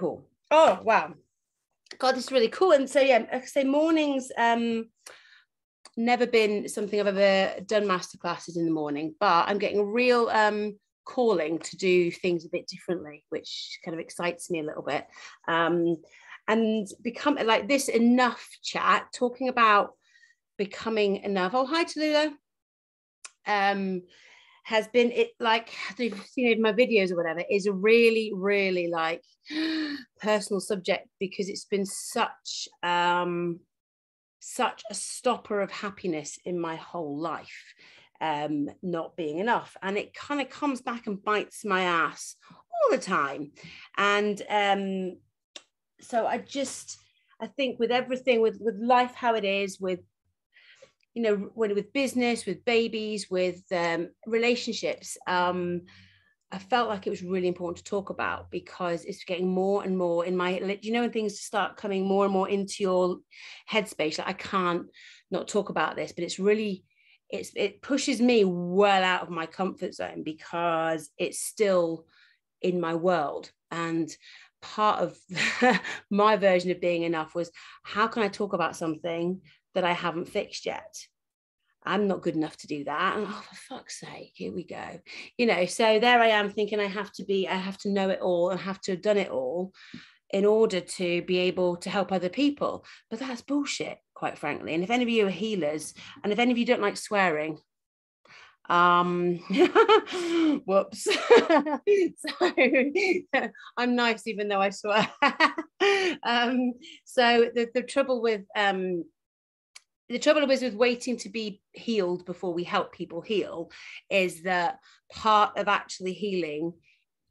cool. Oh, wow. God, this is really cool. And so, yeah, like I say, mornings, never been something I've ever done masterclasses in the morning, but I'm getting a real calling to do things a bit differently, which kind of excites me a little bit. And become like this enough chat, talking about becoming enough. Oh, hi, Tallulah. Has been it, like, you've seen it in my videos or whatever, is a really, really like personal subject, because it's been such a stopper of happiness in my whole life, not being enough. And it kind of comes back and bites my ass all the time. And so I think with everything, with life how it is, with, you know, with business, with babies, with relationships, I felt like it was really important to talk about, because it's getting more and more in my, you know, when things start coming more and more into your headspace, like I can't not talk about this, but it's really, it pushes me well out of my comfort zone, because it's still in my world. And part of my version of being enough was, how can I talk about something that I haven't fixed yet? I'm not good enough to do that. And oh, for fuck's sake, here we go. You know, so there I am thinking I have to know it all and have to have done it all in order to be able to help other people. But that's bullshit, quite frankly. And if any of you are healers, and if any of you don't like swearing, whoops. So I'm nice even though I swear. So the trouble with waiting to be healed before we help people heal is that part of actually healing,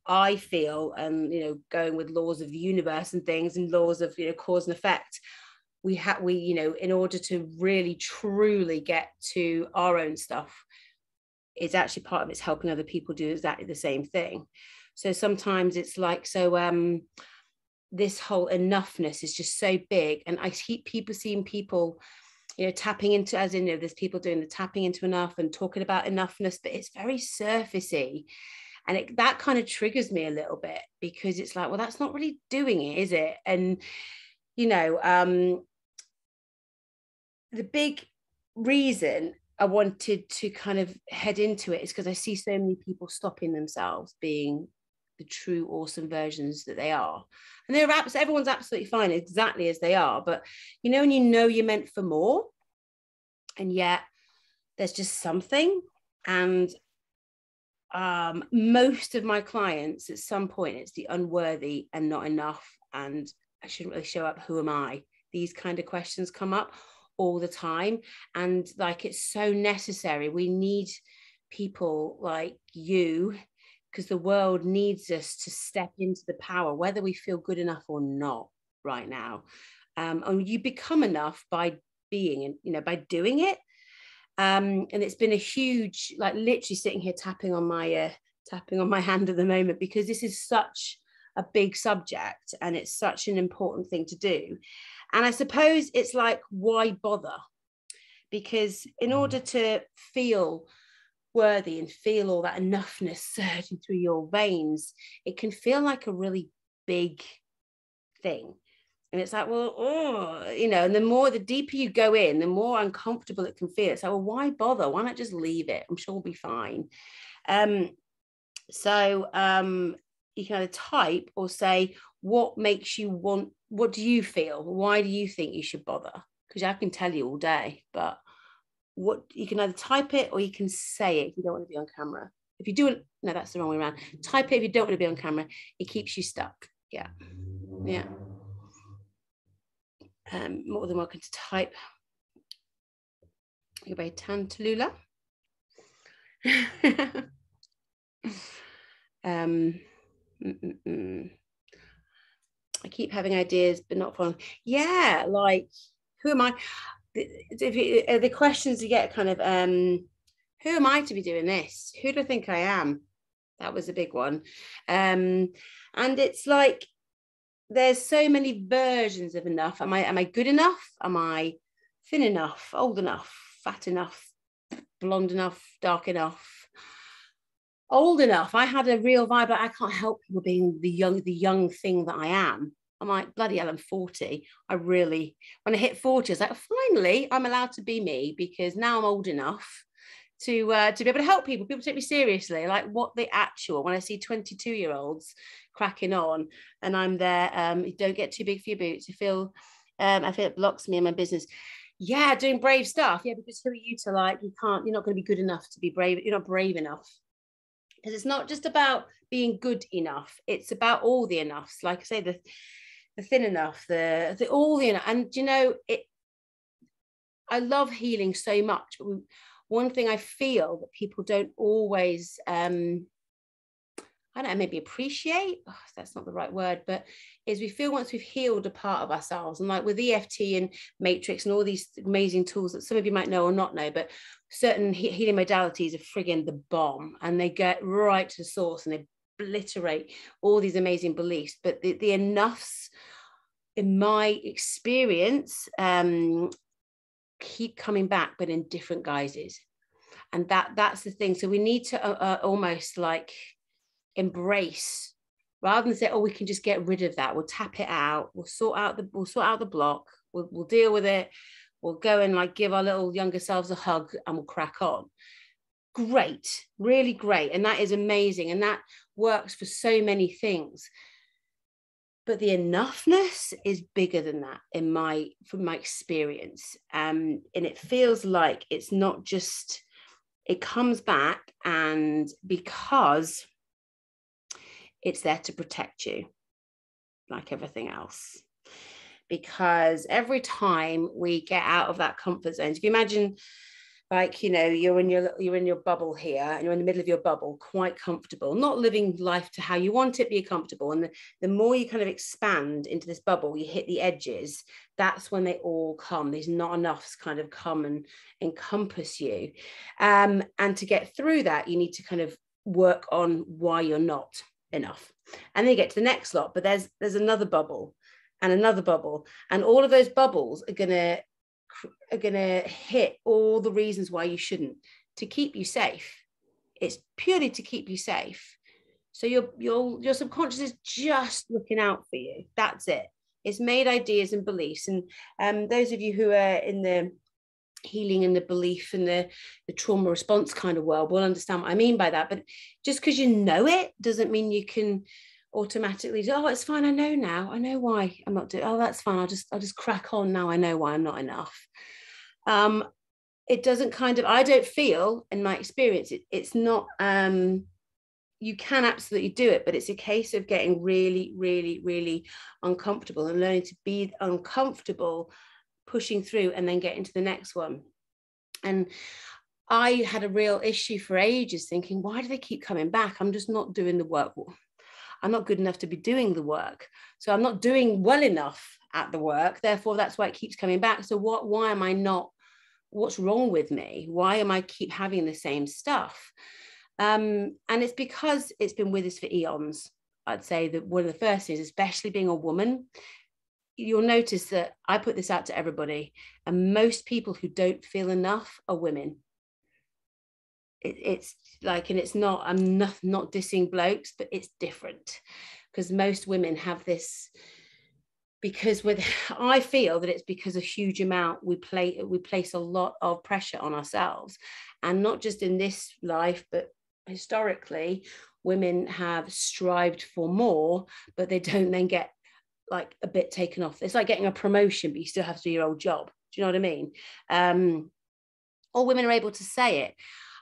I feel, and, you know, going with laws of the universe and things, and laws of, you know, cause and effect, we you know, in order to really truly get to our own stuff, is actually part of it's helping other people do exactly the same thing. So sometimes it's like, so this whole enoughness is just so big, and I keep seeing people, you know, tapping into, as in, you know, there's people doing the tapping into enough and talking about enoughness, but it's very surfacey, and that kind of triggers me a little bit, because it's like, well, that's not really doing it, is it? And, you know, the big reason I wanted to kind of head into it is because I see so many people stopping themselves being the true awesome versions that they are. And everyone's absolutely fine exactly as they are, but you know, when you know you're meant for more, and yet there's just something. And most of my clients, at some point, it's the unworthy and not enough, and I shouldn't really show up, who am I? These kind of questions come up all the time, and like, it's so necessary. We need people like you, because the world needs us to step into the power, whether we feel good enough or not right now. And you become enough by being, and, you know, by doing it. And it's been a huge, like, literally sitting here tapping on my hand at the moment, because this is such a big subject and it's such an important thing to do. And I suppose it's like, why bother? Because in order to feel worthy and feel all that enoughness surging through your veins, it can feel like a really big thing. And it's like, well, oh, you know, and the deeper you go in, the more uncomfortable it can feel. It's like, well, why bother? Why not just leave it? I'm sure we'll be fine. So you can either type or say, what makes you want, what do you feel? Why do you think you should bother? Because I can tell you all day, but what, you can either type it or you can say it if you don't want to be on camera. If you do it, no, that's the wrong way around. Type it if you don't want to be on camera. It keeps you stuck. Yeah. Yeah. More than welcome to type. You're very tan, Tallulah. I keep having ideas, but not following. Yeah, like, who am I? The questions you get kind of, who am I to be doing this? Who do I think I am? That was a big one. And it's like, there's so many versions of enough. Am I good enough? Am I thin enough, old enough, fat enough, blonde enough, dark enough? old enough. I had a real vibe, like I can't help people being the young thing that I am. I'm like, bloody hell, I'm 40. I really, when I hit 40, I was like, finally, I'm allowed to be me, because now I'm old enough to be able to help people. People take me seriously. Like, what the actual, when I see 22-year-olds cracking on and I'm there, don't get too big for your boots. I feel it blocks me in my business. Yeah, doing brave stuff. Yeah, because who are you to, like, you're not going to be good enough to be brave. You're not brave enough. Because it's not just about being good enough. It's about all the enoughs. Like I say, the thin enough, the all the enough. And I love healing so much. But one thing I feel that people don't always, I don't know, maybe appreciate, that's not the right word, but is we feel once we've healed a part of ourselves, and like with EFT and Matrix and all these amazing tools that some of you might know or not know, but certain healing modalities are frigging the bomb, and they get right to the source and they obliterate all these amazing beliefs. But the enoughs, in my experience, keep coming back, but in different guises. And that's the thing. So we need to almost like embrace, rather than say, oh, we can just get rid of that, we'll tap it out, we'll sort out the block, we'll deal with it, we'll go and like give our little younger selves a hug and we'll crack on. Great, really great, and that is amazing, and that works for so many things. But the enoughness is bigger than that from my experience, and it feels like it's not just, it comes back, and because it's there to protect you, like everything else. Because every time we get out of that comfort zone, if you imagine, like, you're in your bubble here, and you're in the middle of your bubble, quite comfortable, not living life to how you want it, but you're comfortable. And the more you kind of expand into this bubble, you hit the edges, that's when they all come. These not enoughs kind of come and encompass you. And to get through that, you need to kind of work on why you're not enough. And then you get to the next lot, but there's another bubble and another bubble, and all of those bubbles are gonna hit all the reasons why you shouldn't, to keep you safe. It's purely to keep you safe. So your subconscious is just looking out for you. That's it. It's made ideas and beliefs. And those of you who are in the healing and the belief and the trauma response kind of world will understand what I mean by that. But just because you know it doesn't mean you can automatically, oh, it's fine, I know now, I know why I'm not doing, oh, that's fine, I'll just crack on now, I know why I'm not enough. It doesn't I don't feel, in my experience, it's not, you can absolutely do it, but it's a case of getting really, really, really uncomfortable and learning to be uncomfortable, pushing through, and then getting to the next one. And I had a real issue for ages thinking, why do they keep coming back? I'm just not doing the work. I'm not good enough to be doing the work. So I'm not doing well enough at the work. Therefore, that's why it keeps coming back. So why am I not, what's wrong with me? Why am I keep having the same stuff? And it's because it's been with us for eons. I'd say that one of the first things, especially being a woman, you'll notice that I put this out to everybody, and most people who don't feel enough are women. It's like, and it's not, I'm not dissing blokes, but it's different, because most women have this, because I feel that it's because a huge amount we place a lot of pressure on ourselves, and not just in this life, but historically women have strived for more, but they don't then get like a bit taken off. It's like getting a promotion, but you still have to do your old job. Do you know what I mean? All women are able to say it.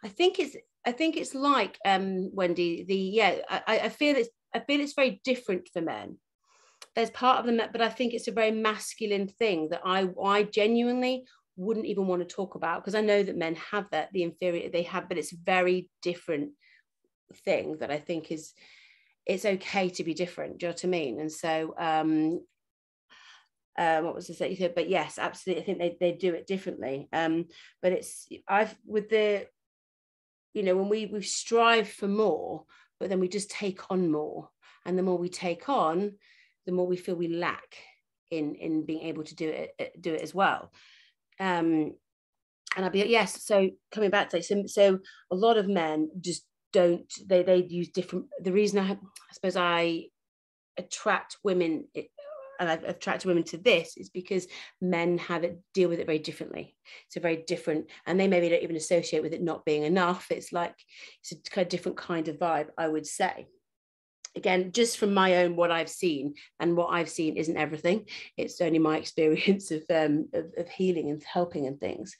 I think it's like, Wendy, I feel it's very different for men. There's part of them, but I think it's a very masculine thing that I genuinely wouldn't even want to talk about, because I know that men have that, the inferior they have, but it's a very different thing that I think it's okay to be different. Do you know what I mean? And so what was this that you said? But yes, absolutely, I think they do it differently. But it's when we strive for more, but then we just take on more, and the more we take on, the more we feel we lack in being able to do it as well. And I'll be, yes, so coming back to, so a lot of men just don't, they use different, the reason I suppose I attract women, and I've attracted women to this, is because men have it, deal with it very differently. It's a very different, and they maybe don't even associate with it not being enough. It's like, it's a kind of different kind of vibe, I would say. Again, just from my own, what I've seen, and what I've seen isn't everything. It's only my experience of healing and helping and things.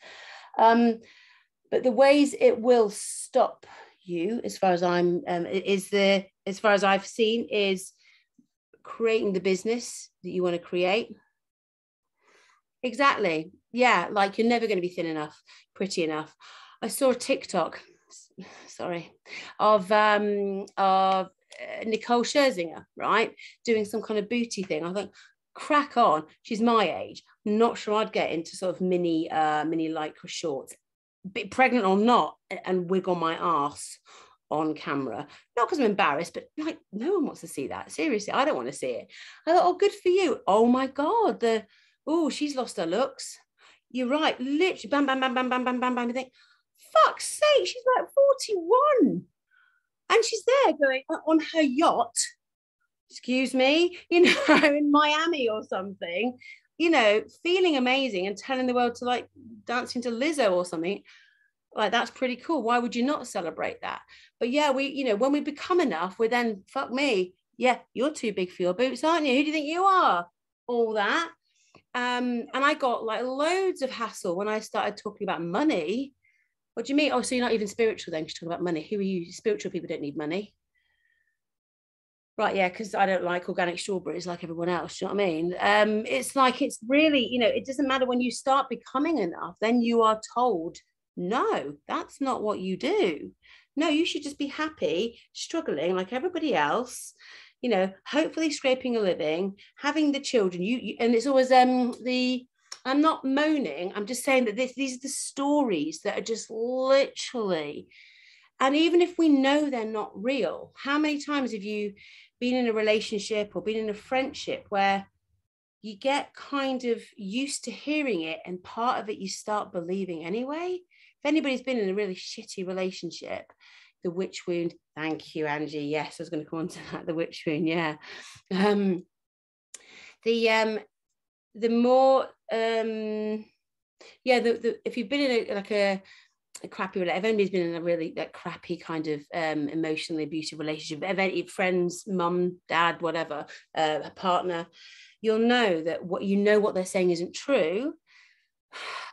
But the ways it will stop you, as far as as far as I've seen, is creating the business that you want to create. Exactly. Yeah, like you're never going to be thin enough, pretty enough. I saw a TikTok, sorry, of Nicole Scherzinger, right, doing some kind of booty thing. I think, crack on. She's my age. Not sure I'd get into sort of mini lycra shorts, be pregnant or not, and wiggle my ass on camera. Not because I'm embarrassed, but like, no one wants to see that. Seriously, I don't want to see it. I thought, oh, good for you. Oh my God, she's lost her looks. You're right. Literally, bam, bam, bam, bam, bam, bam, bam, bam. You think, fuck's sake, she's like 41. And she's there going on her yacht, excuse me, in Miami or something, feeling amazing and telling the world to like dancing to Lizzo or something. Like, that's pretty cool. Why would you not celebrate that? But yeah, when we become enough, we're then, fuck me. Yeah, you're too big for your boots, aren't you? Who do you think you are? All that. And I got like loads of hassle when I started talking about money. What do you mean? Oh, so you're not even spiritual then? You're talking about money. Who are you? Spiritual people don't need money. Right, yeah, because I don't like organic strawberries like everyone else. Do you know what I mean? It's like, it's really, it doesn't matter when you start becoming enough, then you are told, no, that's not what you do. No, you should just be happy, struggling like everybody else, hopefully scraping a living, having the children. And it's always I'm not moaning. I'm just saying that these are the stories that are just literally, and even if we know they're not real, how many times have you been in a relationship or been in a friendship where you get kind of used to hearing it, and part of it you start believing anyway? If anybody's been in a really shitty relationship, the witch wound, thank you, Angie. Yes, I was going to come on to that, the witch wound, yeah. The more if you've been in a crappy relationship, if anybody's been in a really crappy kind of emotionally abusive relationship, friends, mum, dad, whatever, a partner, you'll know that what they're saying isn't true,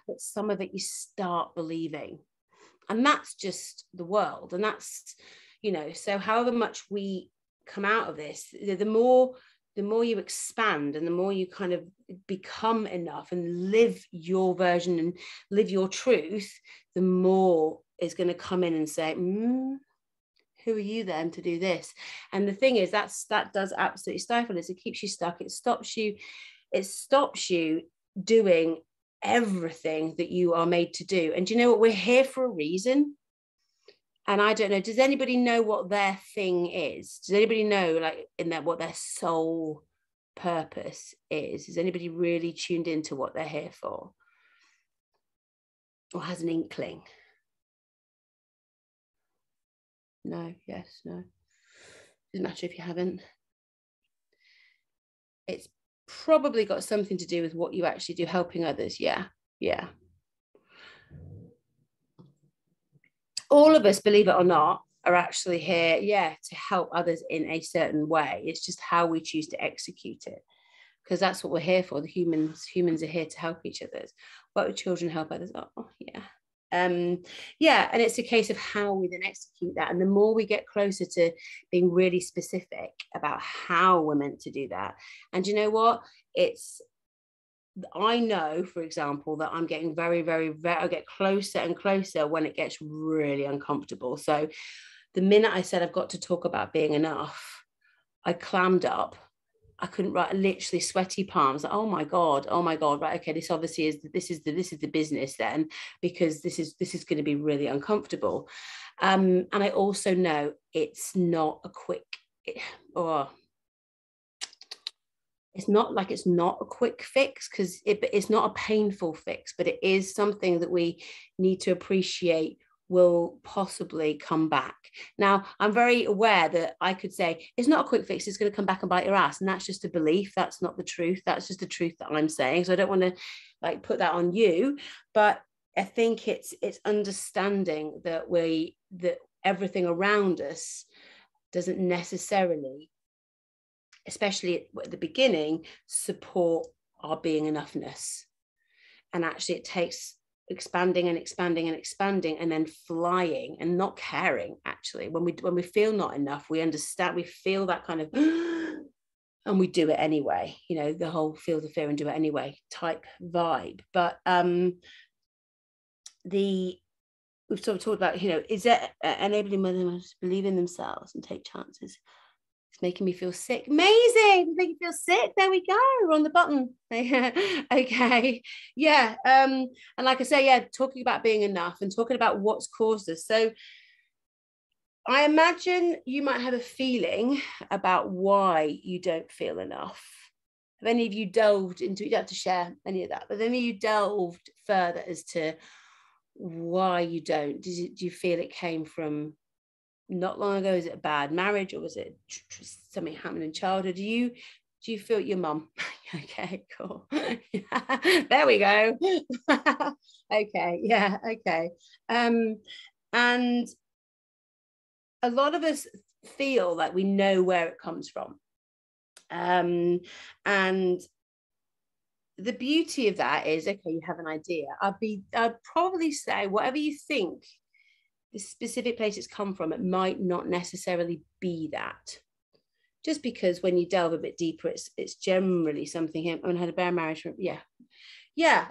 but some of it you start believing, and that's just the world. And that's, so however much we come out of this, the more you expand, and the more you kind of become enough and live your version and live your truth, the more is going to come in and say, who are you then to do this? And the thing is, that does absolutely stifle us. It keeps you stuck. It stops you doing everything that you are made to do. And do you know what? We're here for a reason. And I don't know, does anybody know what their thing is? Does anybody know, like, what their soul purpose is? Is anybody really tuned into what they're here for? Or has an inkling? No, yes, no. Doesn't matter if you haven't. It's probably got something to do with what you actually do, helping others. Yeah. All of us, believe it or not, are actually here, to help others in a certain way. It's just how we choose to execute it, because that's what we're here for. The humans are here to help each other. What would children help others? Oh, yeah. And it's a case of how we then execute that. And the more we get closer to being really specific about how we're meant to do that, and you know what, I know, for example, that I'm getting very, very, very, I get closer and closer when it gets really uncomfortable. So the minute I said I've got to talk about being enough, I clammed up. I couldn't write, literally sweaty palms. Oh my God. Right. Okay. This obviously is the business then, because this is going to be really uncomfortable. And I also know it's not a quick, it's not a quick fix, because it's not a painful fix, but it is something that we need to appreciate will possibly come back. Now, I'm very aware that I could say it's not a quick fix, it's going to come back and bite your ass. And that's just a belief. That's not the truth. That's just the truth that I'm saying. So I don't want to like put that on you, but I think it's understanding that that everything around us doesn't necessarily, especially at the beginning, support our being enoughness. And actually it takes expanding and expanding and expanding and then flying and not caring. Actually, when we feel not enough, we understand, we feel that kind of and we do it anyway, you know, the whole feel the fear and do it anyway type vibe. But we've sort of talked about, you know, is it enabling mothers to believe in themselves and take chances? It's making me feel sick. Amazing. Make you feel sick. There we go. We're on the button. Okay. Yeah. And like I say, yeah, talking about being enough and talking about what's caused us. So I imagine you might have a feeling about why you don't feel enough. Have any of you delved into, you don't have to share any of that, but have any of you delved further as to why you don't? Do you feel it came from not long ago? Is it a bad marriage, or was it something happened in childhood? Do you feel your mum? Okay, cool. Yeah, there we go. Okay, yeah, okay. And a lot of us feel like we know where it comes from. And the beauty of that is, okay, you have an idea. I'd probably say whatever you think the specific place it's come from, it might not necessarily be that. Just because when you delve a bit deeper, it's generally something. I mean, I had a bad marriage. Yeah.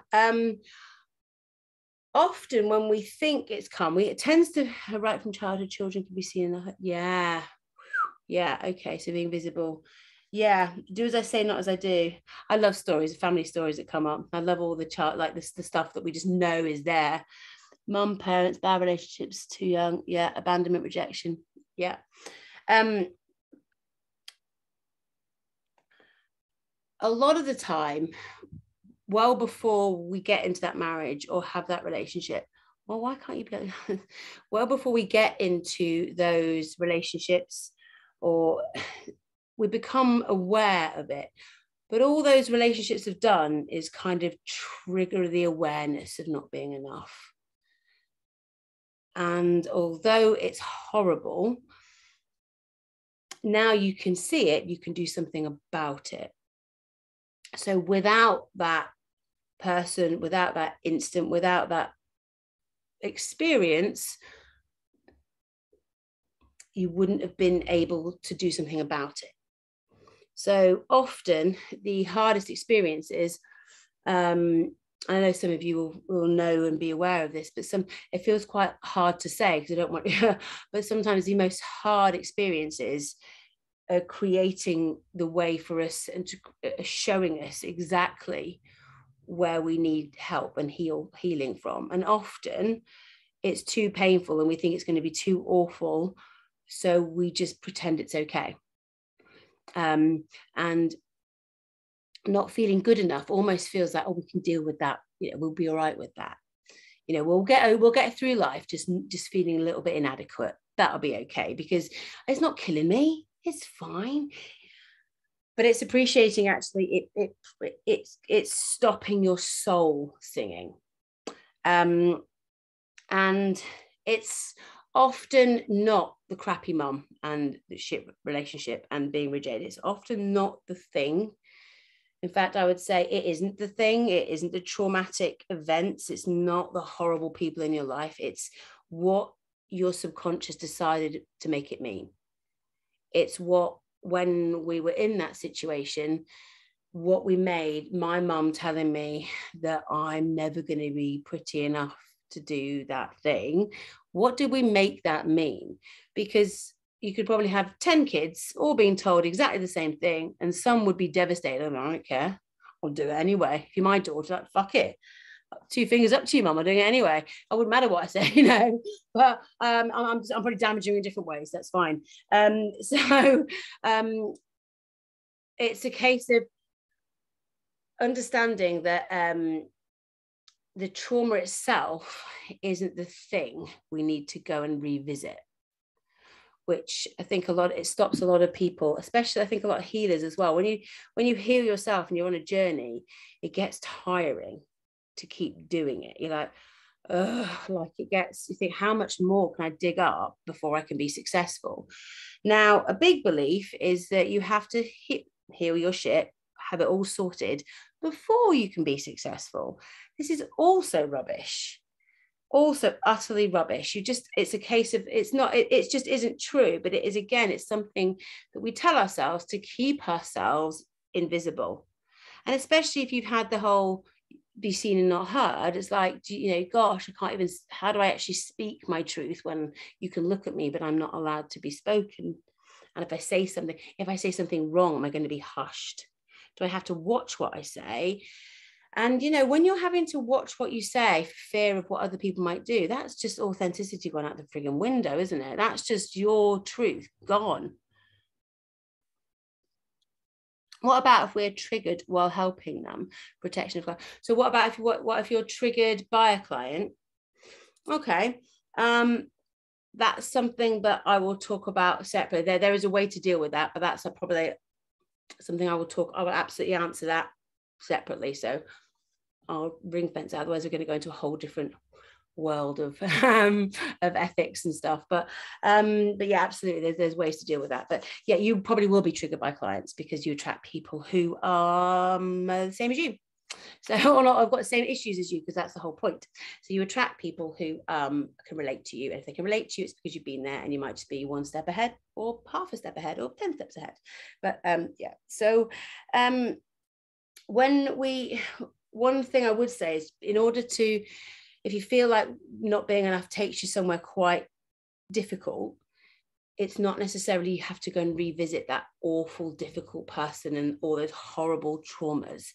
Often when we think it's come, it tends to, right from childhood, children can be seen. Yeah. Okay. So being visible. Yeah, do as I say, not as I do. I love stories, family stories that come up. I love all the chart, like this, the stuff that we just know is there. Mum, parents, bad relationships, too young. Yeah, abandonment, rejection. Yeah. A lot of the time, well before we get into that marriage or have that relationship, well, why can't you be well before we get into those relationships, or we become aware of it. But all those relationships have done is kind of trigger the awareness of not being enough. And although it's horrible, now you can see it, you can do something about it. So without that person, without that instant, without that experience, you wouldn't have been able to do something about it. So often the hardest experiences, I know some of you will know and be aware of this, but it feels quite hard to say because I don't want, but sometimes the most hard experiences are creating the way for us and showing us exactly where we need help and healing from. And often it's too painful and we think it's going to be too awful, so we just pretend it's okay. And not feeling good enough almost feels like, oh, we can deal with that, you know, we'll be all right with that, you know, we'll get through life just feeling a little bit inadequate. That'll be okay because it's not killing me, it's fine. But it's appreciating actually it's stopping your soul singing. And it's often not the crappy mum and the shit relationship and being rejected. It's often not the thing. In fact, I would say it isn't the thing. It isn't the traumatic events. It's not the horrible people in your life. It's what your subconscious decided to make it mean. It's what, when we were in that situation, what we made my mum telling me that I'm never going to be pretty enough to do that thing. What did we make that mean? Because you could probably have 10 kids all being told exactly the same thing, and some would be devastated. I don't care, I'll do it anyway. If you're my daughter, like, fuck it, 2 fingers up to you, mum, I'm doing it anyway. It wouldn't matter what I say, you know. But I'm probably damaging in different ways. That's fine. So it's a case of understanding that the trauma itself isn't the thing we need to go and revisit, which I think it stops a lot of people, especially I think a lot of healers as well. When you heal yourself and you're on a journey, it gets tiring to keep doing it. You're like, you think, how much more can I dig up before I can be successful? Now, a big belief is that you have to heal your shit, have it all sorted before you can be successful. This is also rubbish. Also utterly rubbish. It's a case of, it just isn't true, but it is, again, it's something that we tell ourselves to keep ourselves invisible. And especially if you've had the whole be seen and not heard, it's like, gosh, I can't even, how do I actually speak my truth when you can look at me, but I'm not allowed to be spoken? And if I say something wrong, am I going to be hushed? Do I have to watch what I say? And, when you're having to watch what you say for fear of what other people might do, that's just authenticity gone out the frigging window, isn't it? That's just your truth gone. What about if we're triggered while helping them? Protection of client. So what about if you're triggered by a client? Okay. That's something that I will talk about separately. There is a way to deal with that, but that's probably something I will absolutely answer that separately. So I'll ring fence it. Otherwise we're going to go into a whole different world of ethics and stuff, but yeah, absolutely, there's ways to deal with that. But yeah, you probably will be triggered by clients because you attract people who are the same as you, so or not, I've got the same issues as you, because that's the whole point. So you attract people who can relate to you, and if they can relate to you, it's because you've been there, and you might just be one step ahead or half a step ahead or 10 steps ahead. But yeah, so one thing I would say is, in order to, if you feel like not being enough takes you somewhere quite difficult, it's not necessarily you have to go and revisit that awful, difficult person and all those horrible traumas.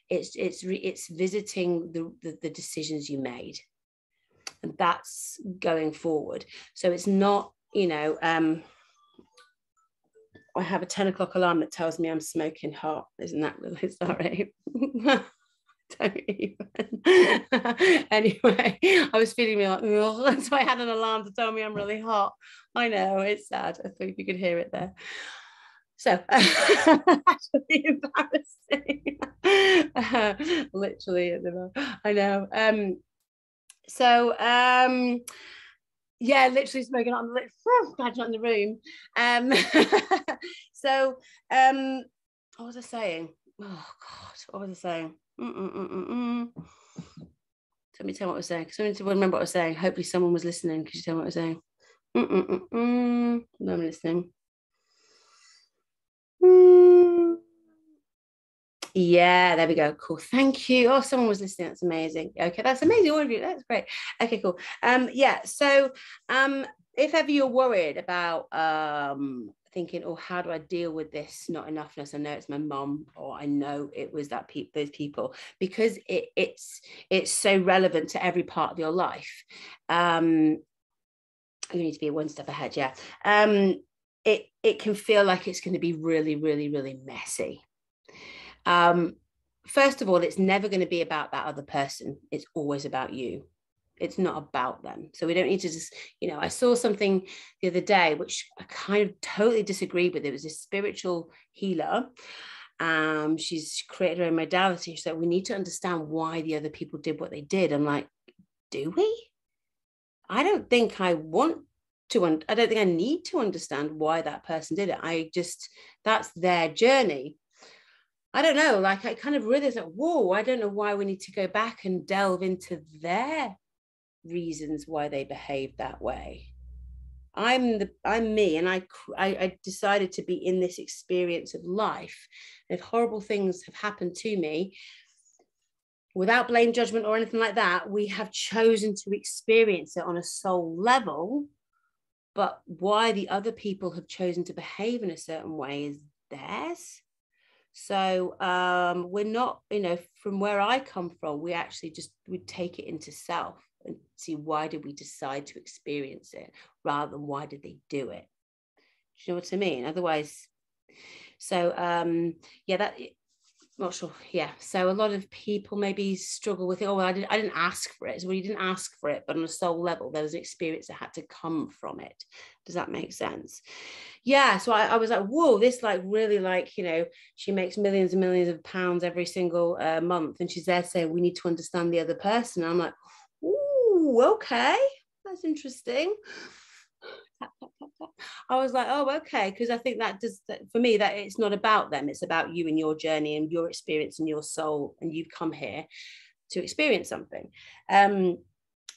It's visiting the decisions you made, and that's going forward. So it's not, I have a 10 o'clock alarm that tells me I'm smoking hot. Isn't that really sorry? Don't even. Anyway, I was feeling me like, so I had an alarm to tell me I'm really hot. I know, it's sad. I think you could hear it there. So that's really embarrassing. Literally, I know. Yeah, literally smoking on the glad not in the room. So what was I saying? Oh God, what was I saying? Let me tell what I was saying, because I need to remember what I was saying. Hopefully someone was listening. Could you tell what I was saying? No, I'm listening. Yeah, there we go. Cool. Thank you. Oh, someone was listening. That's amazing. Okay, that's amazing. All of you. That's great. Okay, cool. Yeah. So if ever you're worried about thinking, oh, how do I deal with this not enoughness? I know it's my mom, or I know it was those people, because it's so relevant to every part of your life. You need to be one step ahead. Yeah. It can feel like it's going to be really, really, really messy. First of all, it's never going to be about that other person. It's always about you. It's not about them. So we don't need to just, I saw something the other day, which I kind of totally disagreed with. It was a spiritual healer. She's created her own modality. She said, we need to understand why the other people did what they did. I'm like, do we? I don't think I want to, I don't think I need to understand why that person did it. That's their journey. I don't know, like I kind of realized that, whoa, I don't know why we need to go back and delve into their reasons why they behaved that way. I'm me, and I decided to be in this experience of life. And if horrible things have happened to me, without blame, judgment, or anything like that, we have chosen to experience it on a soul level. But why the other people have chosen to behave in a certain way is theirs. So we're not, from where I come from, we actually would take it into self and see, why did we decide to experience it, rather than why did they do it? Do you know what I mean? Otherwise, so yeah, not sure. Yeah. So a lot of people maybe struggle with it. Oh, well, I didn't ask for it. So, well, you didn't ask for it, but on a soul level, there was an experience that had to come from it. Does that make sense? Yeah. So I was like, whoa, this like really like, she makes millions and millions of pounds every single month. And she's there saying, we need to understand the other person. And I'm like, ooh, okay. That's interesting. I was like, oh, okay, because I think that does that, for me, that it's not about them, it's about you and your journey and your experience and your soul, and you've come here to experience something.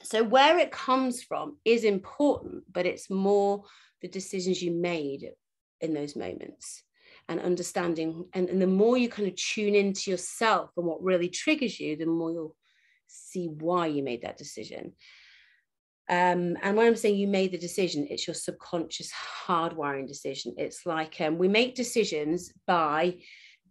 So where it comes from is important, but it's more the decisions you made in those moments and understanding, and the more you kind of tune into yourself and what really triggers you, the more you'll see why you made that decision. And when I'm saying you made the decision, it's your subconscious hardwiring decision. It's like we make decisions by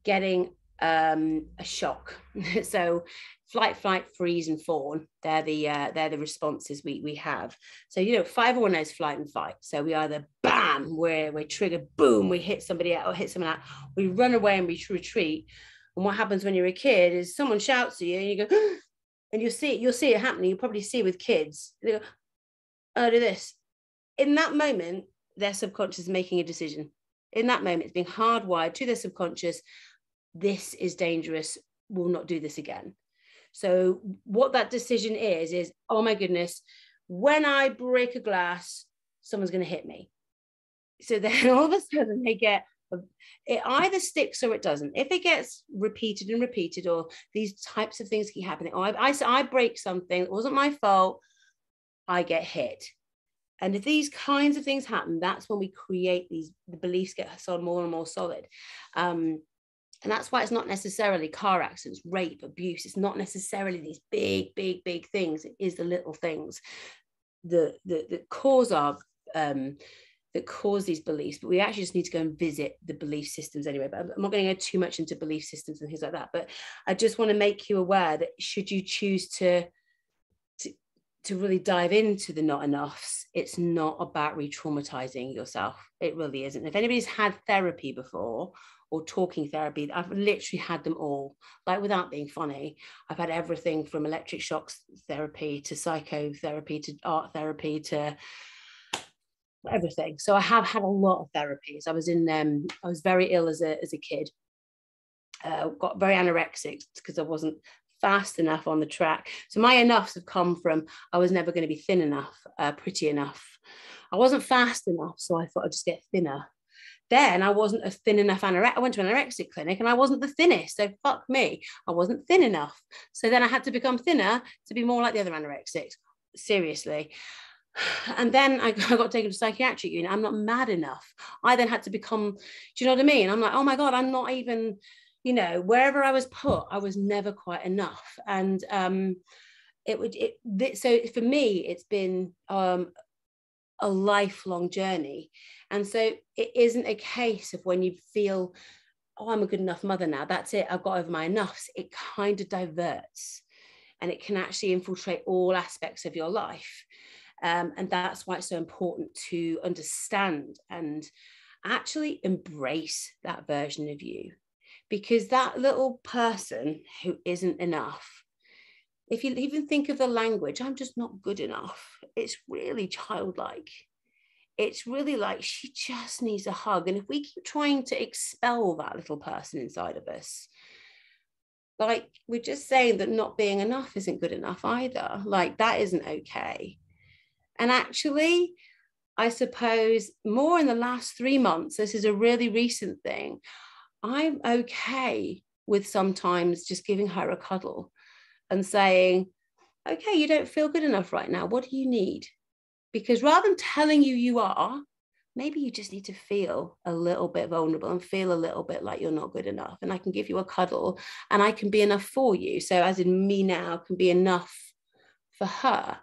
getting a shock. So flight, freeze, and fawn. They're the responses we have. So 501 knows flight and fight. So we either bam, we trigger, boom, we hit somebody out or hit someone out. We run away and we retreat. And what happens when you're a kid is someone shouts at you and you go, and you'll see it happening. You'll probably see with kids. They go, oh, do this. In that moment, their subconscious is making a decision. In that moment, it's being hardwired to their subconscious. This is dangerous. We'll not do this again. So what that decision is, oh my goodness, when I break a glass, someone's going to hit me. So then all of a sudden they get, it either sticks or it doesn't. If it gets repeated and repeated, or these types of things keep happening, or I break something, it wasn't my fault, I get hit. And if these kinds of things happen, that's when we create the beliefs get more and more solid. And that's why it's not necessarily car accidents, rape, abuse. It's not necessarily these big things. It is the little things that cause these beliefs. But we actually just need to go and visit the belief systems anyway. But I'm not going to go too much into belief systems and things like that. But I just want to make you aware that should you choose to really dive into the not enoughs, it's not about re-traumatizing yourself. It really isn't. If anybody's had therapy before, or talking therapy, I've literally had them all, like without being funny. I've had everything from electric shock therapy to psychotherapy to art therapy to everything. So I have had a lot of therapies. I was very ill as a kid. Got very anorexic because I wasn't fast enough on the track. So my enoughs have come from, I was never going to be thin enough, pretty enough. I wasn't fast enough, so I thought I'd just get thinner. Then I wasn't a thin enough anorexic. I went to an anorexic clinic and I wasn't the thinnest. So fuck me, I wasn't thin enough. So then I had to become thinner to be more like the other anorexics. Seriously. And then I got taken to psychiatric unit. I'm not mad enough. I then had to become, do you know what I mean? I'm like, oh my God, I'm not even, wherever I was put, I was never quite enough. And so for me, it's been a lifelong journey. And so it isn't a case of when you feel, oh, I'm a good enough mother now, that's it, I've got over my enoughs. It kind of diverts, and it can actually infiltrate all aspects of your life. And that's why it's so important to understand and actually embrace that version of you, because that little person who isn't enough, if you even think of the language, I'm just not good enough, it's really childlike. It's really like she just needs a hug. And if we keep trying to expel that little person inside of us, like we're just saying that not being enough isn't good enough either. Like that isn't okay. And actually, I suppose more in the last 3 months, this is a really recent thing, I'm okay with sometimes just giving her a cuddle and saying, okay, you don't feel good enough right now. What do you need? Because rather than telling you are, maybe you just need to feel a little bit vulnerable and feel a little bit like you're not good enough. And I can give you a cuddle and I can be enough for you. So as in me now can be enough for her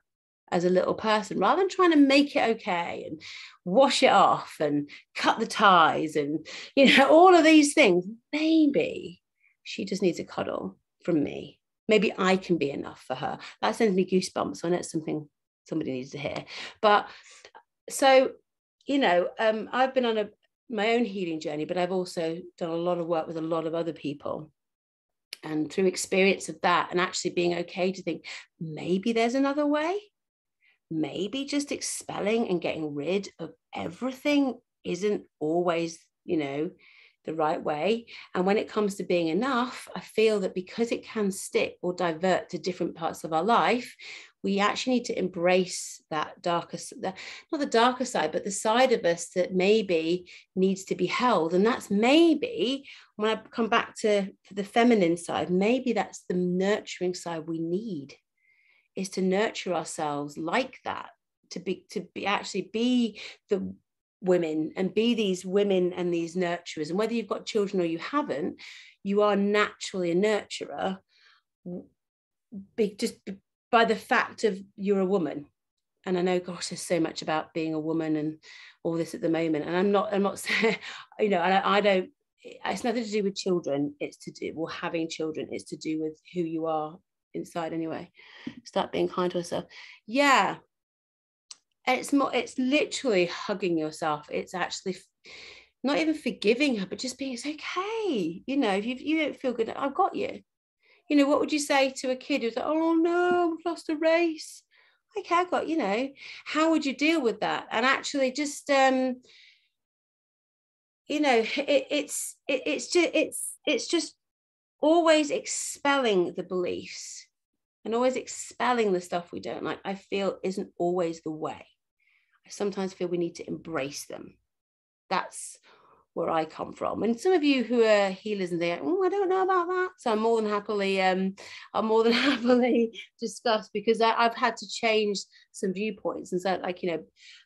as a little person, rather than trying to make it okay and wash it off and cut the ties and, all of these things. Maybe she just needs a cuddle from me. Maybe I can be enough for her. That sends me goosebumps. So I know it's something somebody needs to hear. But so, I've been on my own healing journey, but I've also done a lot of work with a lot of other people. And through experience of that, and actually being okay to think, maybe there's another way. Maybe just expelling and getting rid of everything isn't always, the right way. And when it comes to being enough, I feel that because it can stick or divert to different parts of our life, we actually need to embrace that darker, not the darker side, but the side of us that maybe needs to be held. And that's maybe, when I come back to the feminine side, maybe that's the nurturing side we need, is to nurture ourselves like that, to be actually be the women and be these women and these nurturers. And whether you've got children or you haven't, you are naturally a nurturer just by the fact of you're a woman. And I know, gosh, there's so much about being a woman and all this at the moment. And I'm not saying, I don't, it's nothing to do with children. It's to do, well, having children, it's to do with who you are inside anyway. Start being kind to yourself. Yeah. It's literally hugging yourself. It's actually not even forgiving her, but just being, it's okay. If you don't feel good, I've got you. What would you say to a kid who's like, oh no, I've lost a race? Okay, I got, how would you deal with that? And actually just, it's just always expelling the beliefs and always expelling the stuff we don't like, I feel isn't always the way. I sometimes feel we need to embrace them. That's where I come from. And some of you who are healers and they're, I don't know about that. So I'm more than happily discuss, because I've had to change some viewpoints. And so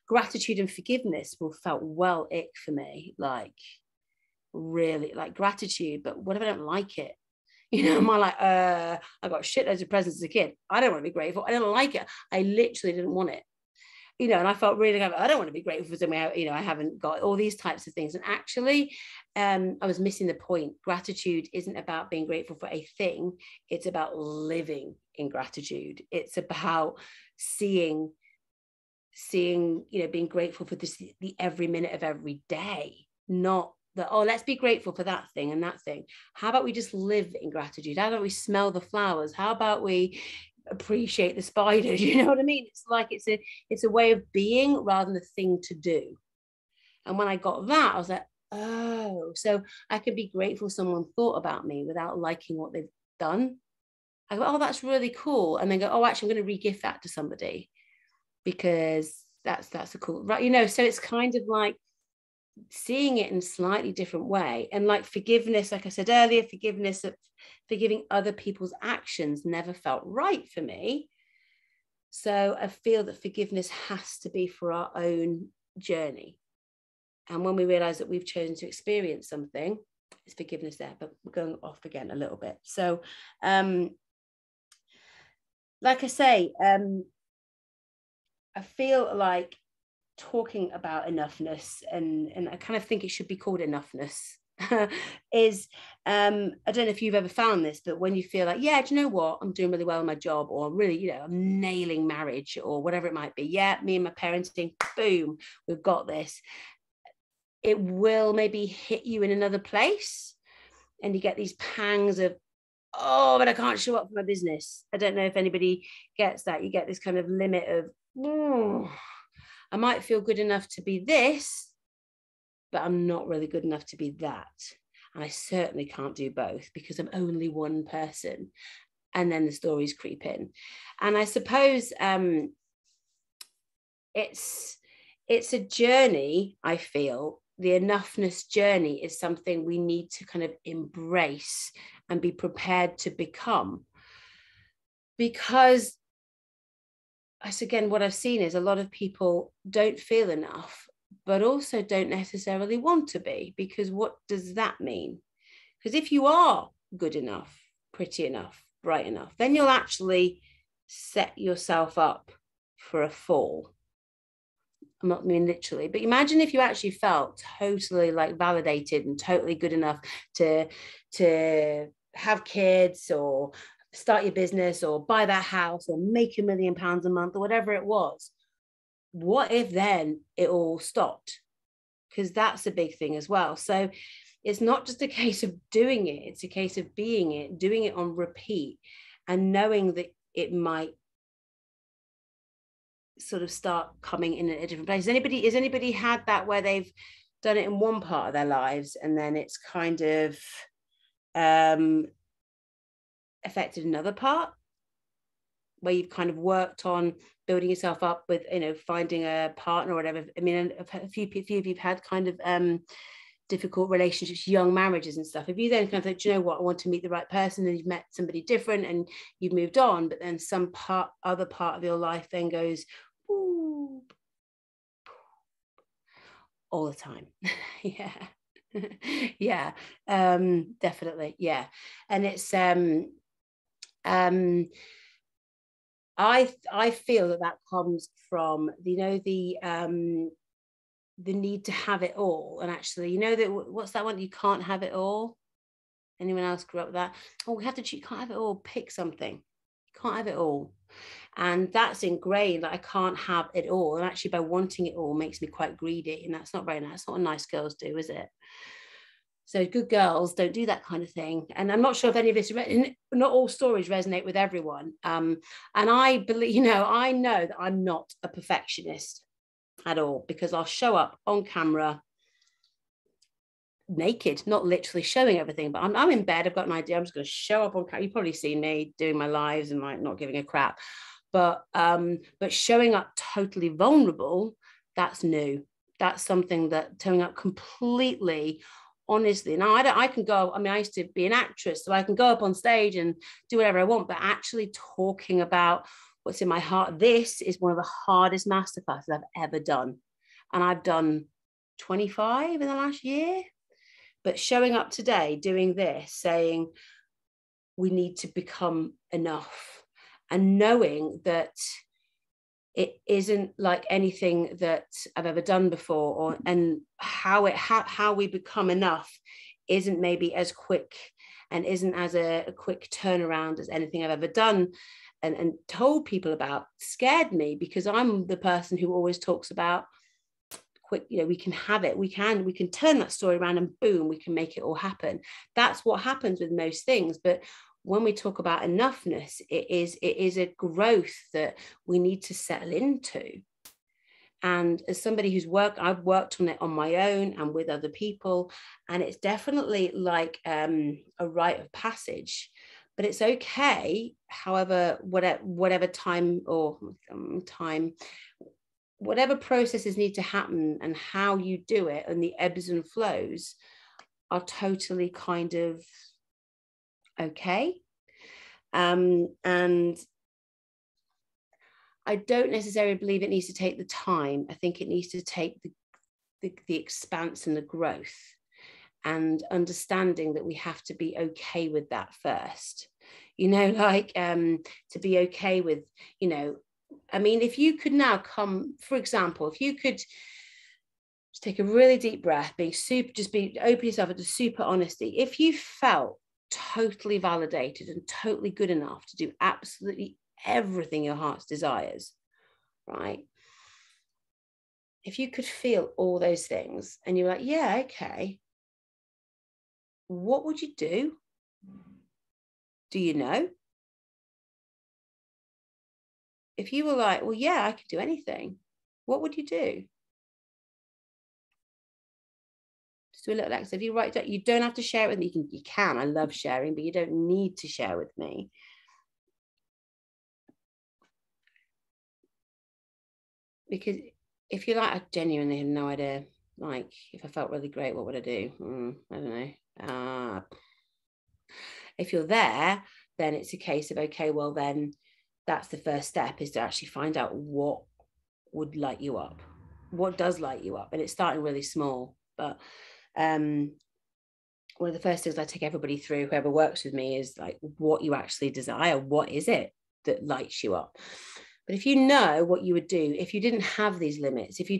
gratitude and forgiveness will felt ick for me, like really like gratitude. But what if I don't like it? Am I like, I got shitloads of presents as a kid. I don't want to be grateful. I don't like it. I literally didn't want it. And I felt really, I don't want to be grateful for something, I haven't got, all these types of things. And actually, I was missing the point. Gratitude isn't about being grateful for a thing. It's about living in gratitude. It's about seeing, being grateful for the every minute of every day, not that, let's be grateful for that thing and that thing. How about we just live in gratitude? How about we smell the flowers? How about we appreciate the spiders? You know what I mean? It's like it's a way of being rather than a thing to do. And when I got that, I was like, oh, so I can be grateful someone thought about me without liking what they've done. I go, oh, that's really cool. And then go, oh, actually, I'm going to re-gift that to somebody because that's a cool, right? So it's kind of like seeing it in a slightly different way. And like forgiveness, like I said earlier, forgiving other people's actions never felt right for me. So I feel that forgiveness has to be for our own journey. And when we realize that we've chosen to experience something, it's forgiveness there. But we're going off again a little bit. So like I say, I feel like talking about enoughness, and I kind of think it should be called enoughness, is I don't know if you've ever found this, but when you feel like, yeah, do you know what, I'm doing really well in my job, or I'm really, I'm nailing marriage or whatever it might be, yeah, me and my parenting, boom, we've got this, it will maybe hit you in another place and you get these pangs of, oh, but I can't show up for my business. I don't know if anybody gets that. You get this kind of limit of, I might feel good enough to be this, but I'm not really good enough to be that. And I certainly can't do both because I'm only one person. And then the stories creep in. And I suppose it's a journey, I feel. The enoughness journey is something we need to kind of embrace and be prepared to become. Because again, what I've seen is a lot of people don't feel enough, but also don't necessarily want to be, because what does that mean? Because if you are good enough, pretty enough, bright enough, then you'll actually set yourself up for a fall. I'm not mean literally, but imagine if you actually felt totally like validated and totally good enough to have kids or start your business or buy that house or make £1 million a month or whatever it was. What if then it all stopped? Because that's a big thing as well. So it's not just a case of doing it, it's a case of being it, doing it on repeat, and knowing that it might sort of start coming in a different place. Has anybody had that where they've done it in one part of their lives and then it's kind of affected another part, where you've kind of worked on building yourself up with, you know, finding a partner or whatever? I mean, a few of you've had kind of difficult relationships, young marriages and stuff. If you then kind of think, do you know what, I want to meet the right person, and you've met somebody different and you've moved on, but then some other part of your life then goes, ooh, all the time. Yeah. Yeah, definitely. Yeah. And it's I feel that comes from, you know, the need to have it all. And actually, you know, that what's that one, you can't have it all? Anyone else grew up with that? Oh, we have to choose, can't have it all, pick something. You can't have it all. And that's ingrained, that I can't have it all. And actually, by wanting it all makes me quite greedy, and that's not very nice. That's not what nice girls do, is it? So good girls don't do that kind of thing. And I'm not sure if any of this, not all stories resonate with everyone. And I believe, you know, I know that I'm not a perfectionist at all, because I'll show up on camera naked, not literally showing everything, but I'm in bed, I've got an idea, I'm just going to show up on camera. You've probably seen me doing my lives and like not giving a crap, but showing up totally vulnerable, that's new. That's something that turning up completely honestly. Now I can go, I mean, I used to be an actress, so I can go up on stage and do whatever I want, but actually talking about what's in my heart, this is one of the hardest masterclasses I've ever done. And I've done 25 in the last year. But showing up today, doing this, saying we need to become enough, and knowing that it isn't like anything that I've ever done before, and how we become enough isn't maybe as quick and isn't as a quick turnaround as anything I've ever done and told people about, scared me, because I'm the person who always talks about quick, you know, we can have it, we can turn that story around and boom, we can make it all happen. That's what happens with most things. But when we talk about enoughness, it is a growth that we need to settle into. And as somebody I've worked on it on my own and with other people, and it's definitely like a rite of passage. But it's okay, however, whatever time whatever processes need to happen, and how you do it and the ebbs and flows are totally kind of okay. And I don't necessarily believe it needs to take the time. I think it needs to take the expanse and the growth, and understanding that we have to be okay with that first. You know, like to be okay with, you know, I mean, if you could now come, for example, if you could just take a really deep breath, open yourself into super honesty. If you felt totally validated and totally good enough to do absolutely everything your heart desires, right? If you could feel all those things and you're like, yeah, okay, what would you do? Do you know? If you were like, well, yeah, I could do anything, what would you do? Just do a little exercise. If you write down, you don't have to share it with me. You can. I love sharing, but you don't need to share with me. Because if you're like, I genuinely have no idea, like if I felt really great, what would I do? I don't know. If you're there, then it's a case of, okay, well then that's the first step, is to actually find out what would light you up, what does light you up. And it's starting really small, but one of the first things I take everybody through, whoever works with me, is like what you actually desire. What is it that lights you up? But if you know what you would do if you didn't have these limits, if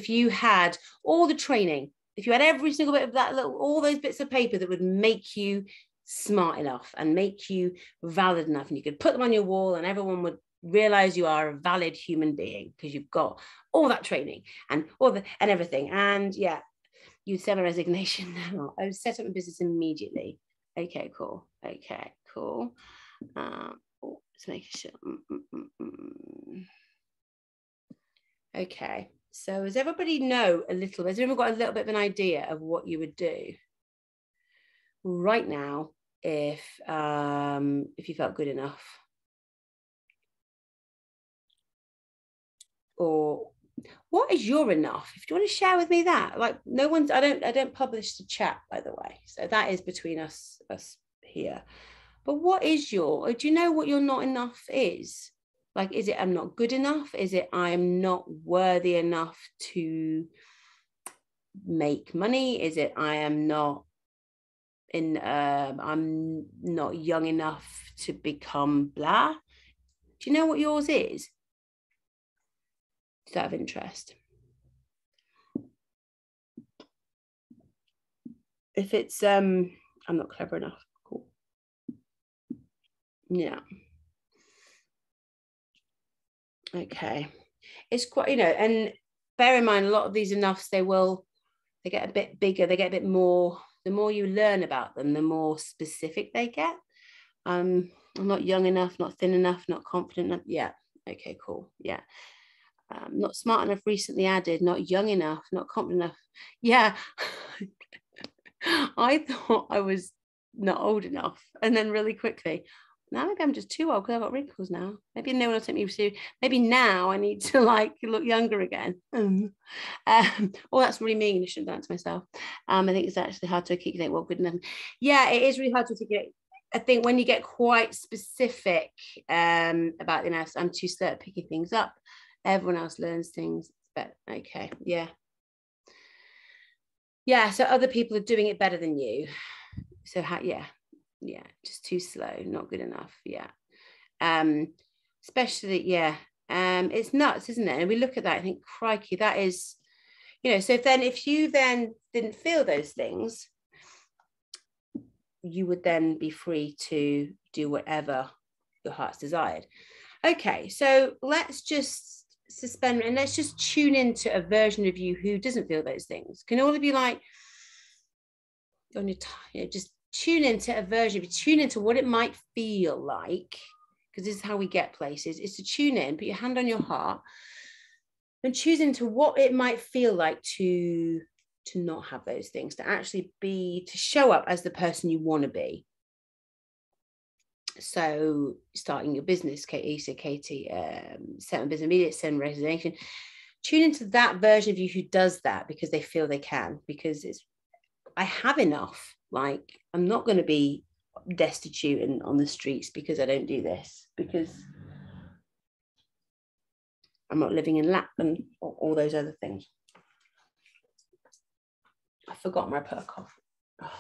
you had all the training, if you had every single bit of that all those bits of paper that would make you smart enough and make you valid enough, and you could put them on your wall and everyone would realize you are a valid human being because you've got all that training and everything. And yeah, You'd send a resignation now. I would set up a business immediately. Okay, cool. Okay, cool. Let's make sure. Okay, so does everybody know a little? Has everyone got a little bit of an idea of what you would do right now if you felt good enough? Or what is your enough? If you want to share with me that, like no one's, I don't publish the chat, by the way. So that is between us here. But what is your, do you know what your not enough is? Like, is it I'm not good enough? Is it I'm not worthy enough to make money? Is it I am not I'm not young enough to become blah? Do you know what yours is? Is that of interest? If it's I'm not clever enough, cool. Yeah. Okay. It's quite, you know, and bear in mind a lot of these enoughs, they get a bit bigger, they get a bit more, the more you learn about them, the more specific they get. I'm not young enough, not thin enough, not confident enough. Yeah. Okay, cool. Yeah. Not smart enough, recently added, not young enough, not confident enough. Yeah. I thought I was not old enough. And then really quickly, now maybe I'm just too old because I've got wrinkles now. Maybe no one will take me seriously. Maybe now I need to like look younger again. Oh, that's really mean. I shouldn't have done that to myself. I think it's actually hard to articulate what good enough. Yeah, it is really hard to articulate. I think when you get quite specific about the analysis, I'm too slow at picking things up. Everyone else learns things. But okay, yeah. Yeah, so other people are doing it better than you. So yeah, just too slow, not good enough. Yeah. Especially, yeah. It's nuts, isn't it? And we look at that, I think, crikey, that is, you know, so if you then didn't feel those things, you would then be free to do whatever your heart's desired. Okay, so let's just suspend and let's just tune into a version of you who doesn't feel those things. Can all of you like on your time, you know, just tune into a version of you, tune into what it might feel like, because this is how we get places, is to tune in, put your hand on your heart and choose into what it might feel like to not have those things, to actually be, to show up as the person you want to be. So starting your business, Katie, set a business immediate, send resignation, tune into that version of you who does that because they feel they can, because it's, I have enough, like I'm not going to be destitute and on the streets because I don't do this, because I'm not living in lack and all those other things. I forgot where I put a cough. Oh,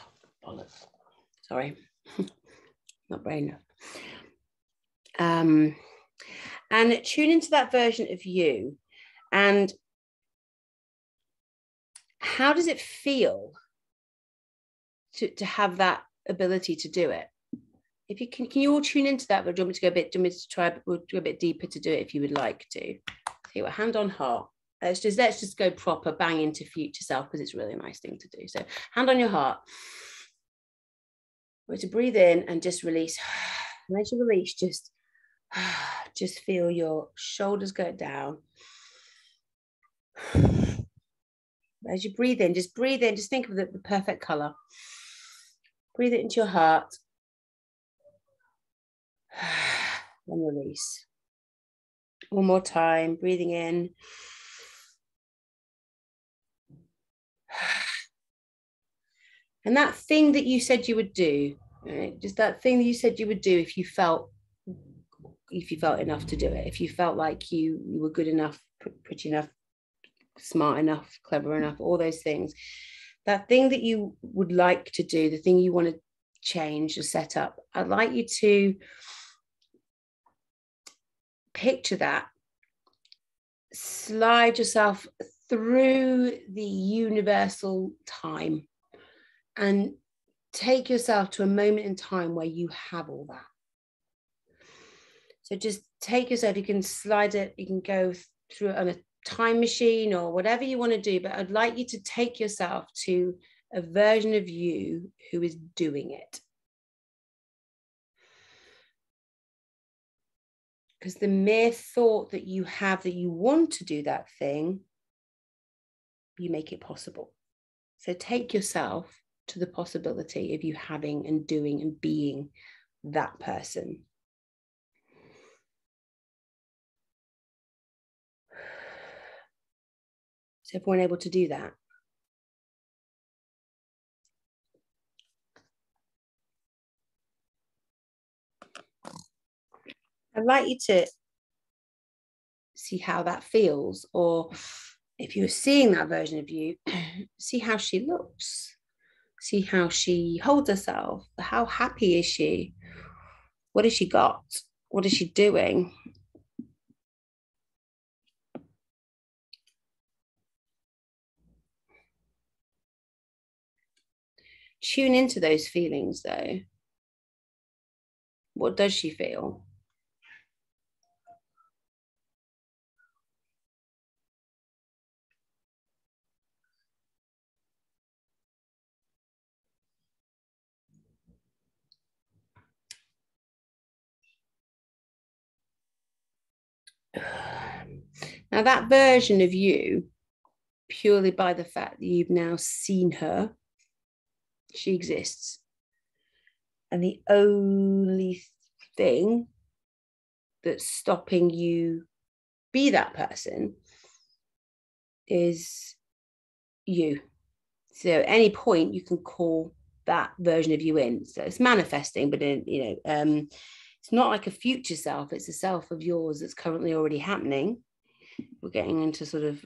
bollocks. Sorry. Not brave enough. And tune into that version of you. And how does it feel to have that ability to do it? If you can you all tune into that? Or do you want me to go a bit? Do you want me to try a bit deeper to do it if you would like to? See what, hand on heart. Let's just go proper bang into future self, because it's really a nice thing to do. So hand on your heart. We're to breathe in and just release. And as you release, just feel your shoulders go down. As you breathe in, just think of the perfect color. Breathe it into your heart. And release. One more time, breathing in. And that thing that you said you would do, right? Just that thing that you said you would do if you felt enough to do it, if you felt like you were good enough, pretty enough, smart enough, clever enough, all those things. That thing that you would like to do, the thing you want to change or set up, I'd like you to picture that, slide yourself through the universal time and take yourself to a moment in time where you have all that. So just take yourself, you can slide it, you can go through it on a time machine or whatever you want to do, but I'd like you to take yourself to a version of you who is doing it. Because the mere thought that you have that you want to do that thing, you make it possible. So take yourself to the possibility of you having and doing and being that person. So everyone able to do that? I'd like you to see how that feels, or if you're seeing that version of you, see how she looks, see how she holds herself, how happy is she, what has she got, what is she doing? Tune into those feelings though. What does she feel? Now that version of you, purely by the fact that you've now seen her, she exists. And the only thing that's stopping you be that person is you. So at any point you can call that version of you in. So it's manifesting, but it's not like a future self, it's a self of yours that's currently already happening. We're getting into sort of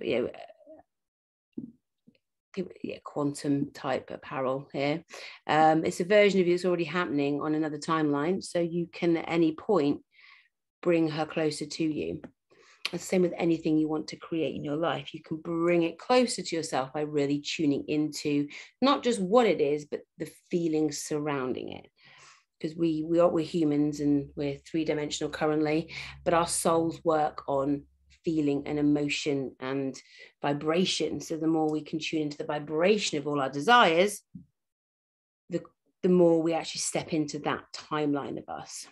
quantum type apparel here. It's a version of you that's already happening on another timeline, so you can at any point bring her closer to you. The same with anything you want to create in your life. You can bring it closer to yourself by really tuning into not just what it is, but the feelings surrounding it. Because we're humans and we're three-dimensional currently, but our souls work on feeling and emotion and vibration. So the more we can tune into the vibration of all our desires, the more we actually step into that timeline of us.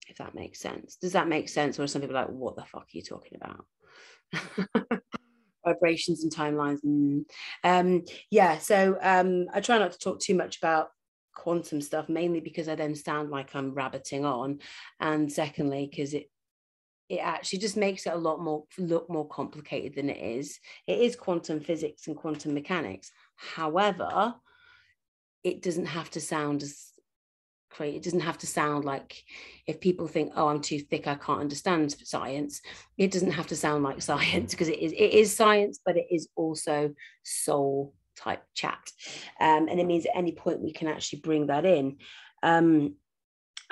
If that makes sense. Does that make sense? Or are some people like, what the fuck are you talking about? Vibrations and timelines. I try not to talk too much about quantum stuff, mainly because I then sound like I'm rabbiting on, and secondly because it actually just makes it a lot more look more complicated than it is. It is quantum physics and quantum mechanics. However, it doesn't have to sound as it doesn't have to sound like, if people think, oh, I'm too thick, I can't understand science, it doesn't have to sound like science, because it is science, but it is also soul type chat. And it means at any point we can actually bring that in. I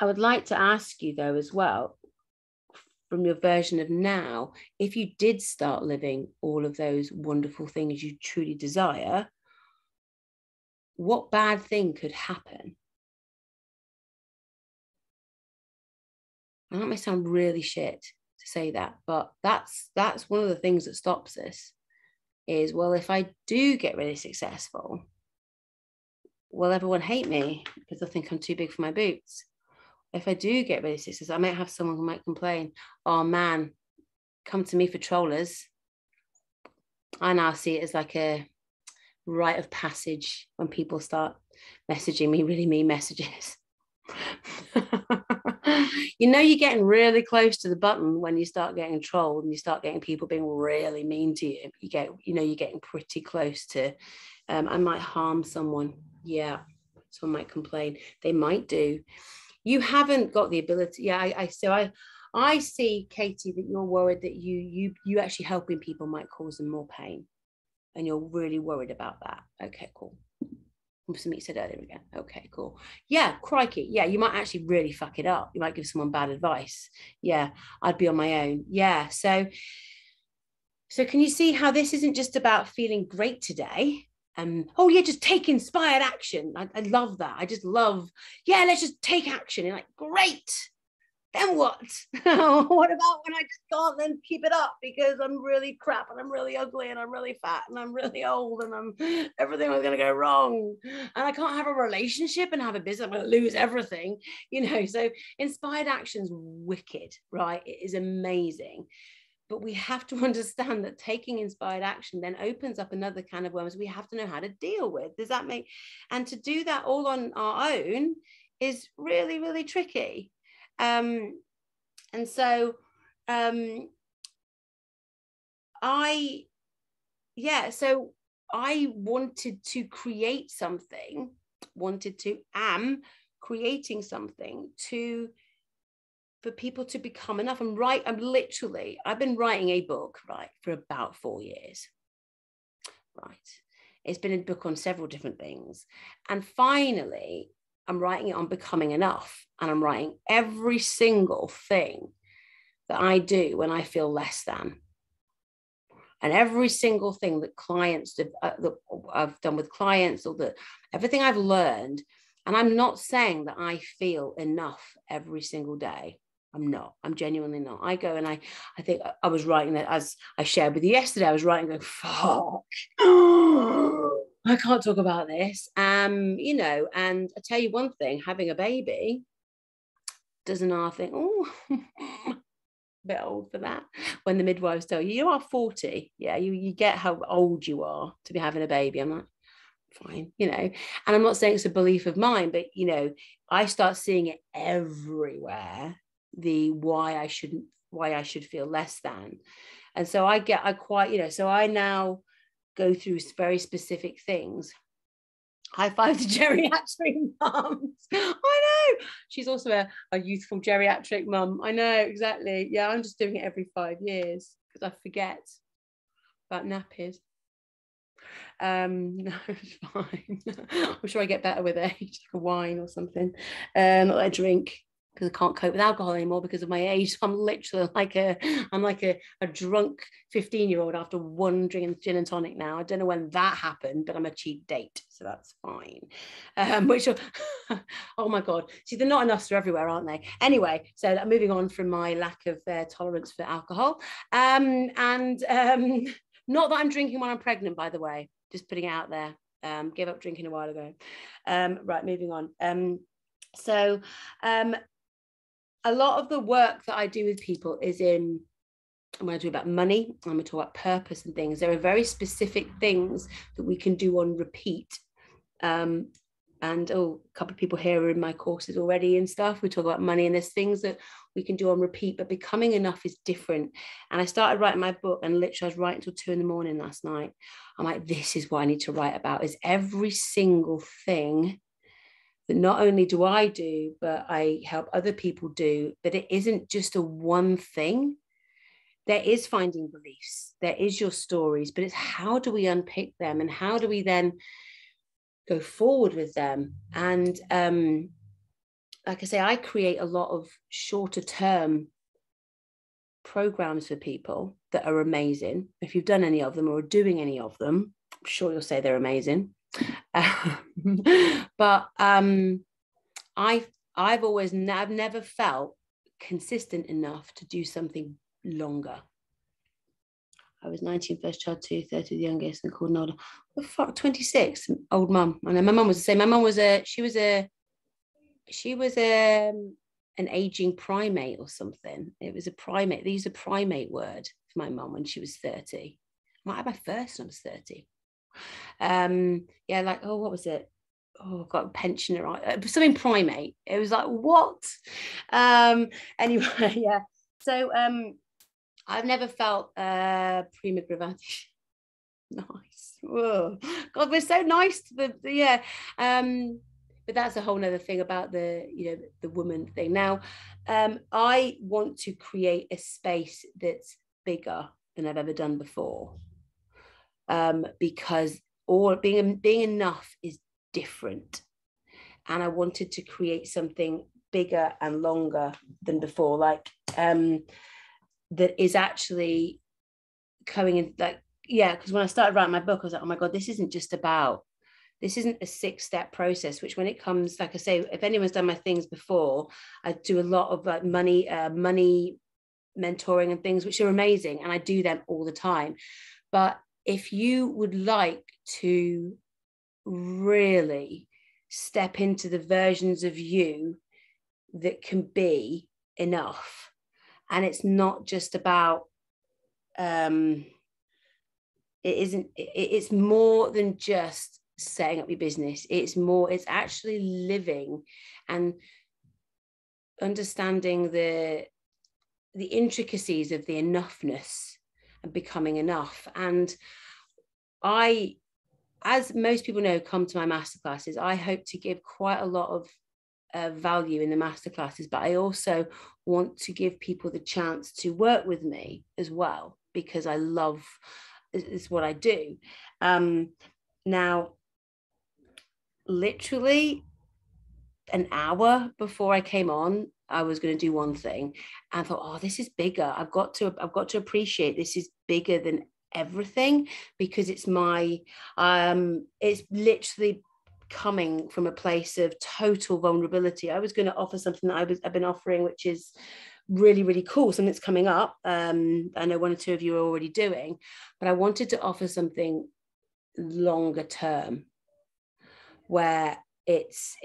would like to ask you though as well, from your version of now, if you did start living all of those wonderful things you truly desire, what bad thing could happen? And that may sound really shit to say that, but that's one of the things that stops us is, well, if I do get really successful, will everyone hate me because I think I'm too big for my boots? If I do get really successful, I might have someone who might complain, oh man, come to me for trollers. I now see it as like a rite of passage when people start messaging me really mean messages. You're getting really close to the button when you start getting trolled and you start getting people being really mean to you. You're getting pretty close to, I might harm someone. Yeah, someone might complain. They might do. You haven't got the ability. Yeah, I see, Katie, that you're worried that you actually helping people might cause them more pain, and you're really worried about that. Okay, cool. Something you said earlier again. Okay, cool. Yeah, crikey. Yeah, you might actually really fuck it up. You might give someone bad advice. Yeah, I'd be on my own. Yeah. So can you see how this isn't just about feeling great today? Just take inspired action. I love that. I just love, let's just take action. And like, great. then what? What about when I just can't then keep it up because I'm really crap and I'm really ugly and I'm really fat and I'm really old and everything was going to go wrong and I can't have a relationship and have a business. I'm going to lose everything, So inspired action's wicked, right? It is amazing. But we have to understand that taking inspired action then opens up another can of worms we have to know how to deal with. Does that make? And to do that all on our own is really, really tricky. And so I wanted to create something, am creating something for people to become enough. I've been writing a book, right, for about 4 years, right? It's been a book on several different things. And finally, I'm writing it on becoming enough. And I'm writing every single thing that I do when I feel less than. And every single thing that that I've done with clients, or that everything I've learned. And I'm not saying that I feel enough every single day. I'm genuinely not. I go and I think I was writing that, as I shared with you yesterday, I was writing going, fuck, I can't talk about this. And I tell you one thing, having a baby doesn't I think, a bit old for that. When the midwives tell you are 40, yeah, you get how old you are to be having a baby. I'm like, fine, and I'm not saying it's a belief of mine, but I start seeing it everywhere, the why I should feel less than. And so so I now go through very specific things. High five to geriatric mums. I know. She's also a youthful geriatric mum. I know, exactly. Yeah, I'm just doing it every 5 years because I forget about nappies. No, it's fine. I'm sure I get better with age, like a wine or something. Not that I drink, because I can't cope with alcohol anymore because of my age. I'm literally like a drunk 15-year-old after one drink of gin and tonic now. I don't know when that happened, but I'm a cheap date, so that's fine. Oh my God. See, they're not enough for everywhere, aren't they? Anyway, so moving on from my lack of tolerance for alcohol. Not that I'm drinking when I'm pregnant, by the way, just putting it out there. Gave up drinking a while ago. Right, moving on. A lot of the work that I do with people is I'm going to talk about money, I'm going to talk about purpose and things. There are very specific things that we can do on repeat. And a couple of people here are in my courses already and stuff. We talk about money, and there's things that we can do on repeat, but becoming enough is different. And I started writing my book, and literally I was writing till 2 a.m. last night. I'm like, this is what I need to write about, is every single thing that not only do I do, but I help other people do, but it isn't just a one thing. There is finding beliefs, there is your stories, but it's how do we unpick them and how do we then go forward with them? And like I say, I create a lot of shorter term programs for people that are amazing. If you've done any of them or are doing any of them, I'm sure you'll say they're amazing. But I've never felt consistent enough to do something longer. I was 19, first child, 2, 30, the youngest, and called an older. What the fuck, 26, old mum. I know my mum was the same. My mum was an aging primate or something. It was a primate. They used a primate word for my mum when she was 30. I might have my first when I was 30. Yeah, like, oh, what was it? Oh, got a pensioner, something primate. It was like, what? Anyway, yeah. So I've never felt prima gravati. Nice. Whoa. God, we're so nice to yeah. But that's a whole nother thing about the woman thing. Now, I want to create a space that's bigger than I've ever done before. Because being enough is different, and I wanted to create something bigger and longer than before, like that is actually coming in, like, yeah, because when I started writing my book, I was like, oh my God, this isn't just about this isn't a 6-step process, which when it comes, like I say, if anyone's done my things before, I do a lot of like money mentoring and things, which are amazing. And I do them all the time. But if you would like to really step into the versions of you that can be enough, and it's not just about it's more than just setting up your business. It's actually living and understanding the intricacies of the enoughness and becoming enough. And I, as most people know, come to my masterclasses, I hope to give quite a lot of value in the masterclasses, but I also want to give people the chance to work with me as well, because I love, it's what I do. Now, literally an hour before I came on, I was going to do one thing, and I thought, oh, this is bigger. I've got to appreciate this is bigger than everything, because it's literally coming from a place of total vulnerability. I was going to offer something that I've been offering, which is really, really cool, something that's coming up. I know one or two of you are already doing, but I wanted to offer something longer term, where it's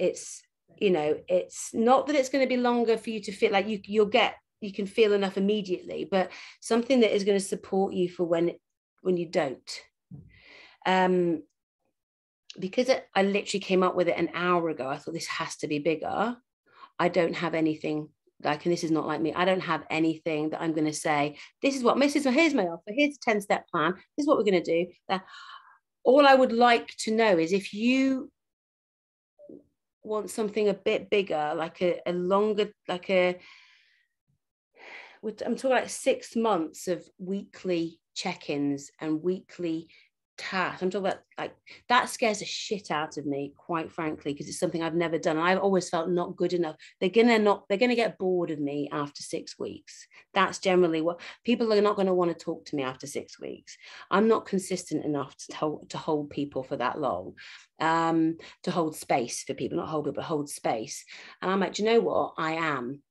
you know, it's not that it's going to be longer for you to feel like you can feel enough immediately, but something that is going to support you for when you don't. Because I literally came up with it an hour ago, I thought this has to be bigger. I don't have anything like, and this is not like me, I don't have anything that I'm going to say, here's my offer, here's a 10-step plan, this is what we're going to do. All I would like to know is if you want something a bit bigger, like a longer, I'm talking like 6 months of weekly check-ins and weekly tasks. I'm talking about, like, that scares the shit out of me, quite frankly, because it's something I've never done. I've always felt not good enough. They're gonna get bored of me after 6 weeks. That's generally what people are not going to want to talk to me after 6 weeks. I'm not consistent enough to hold people for that long, to hold space for people, not hold people, but hold space. And I'm like, do you know what? I am,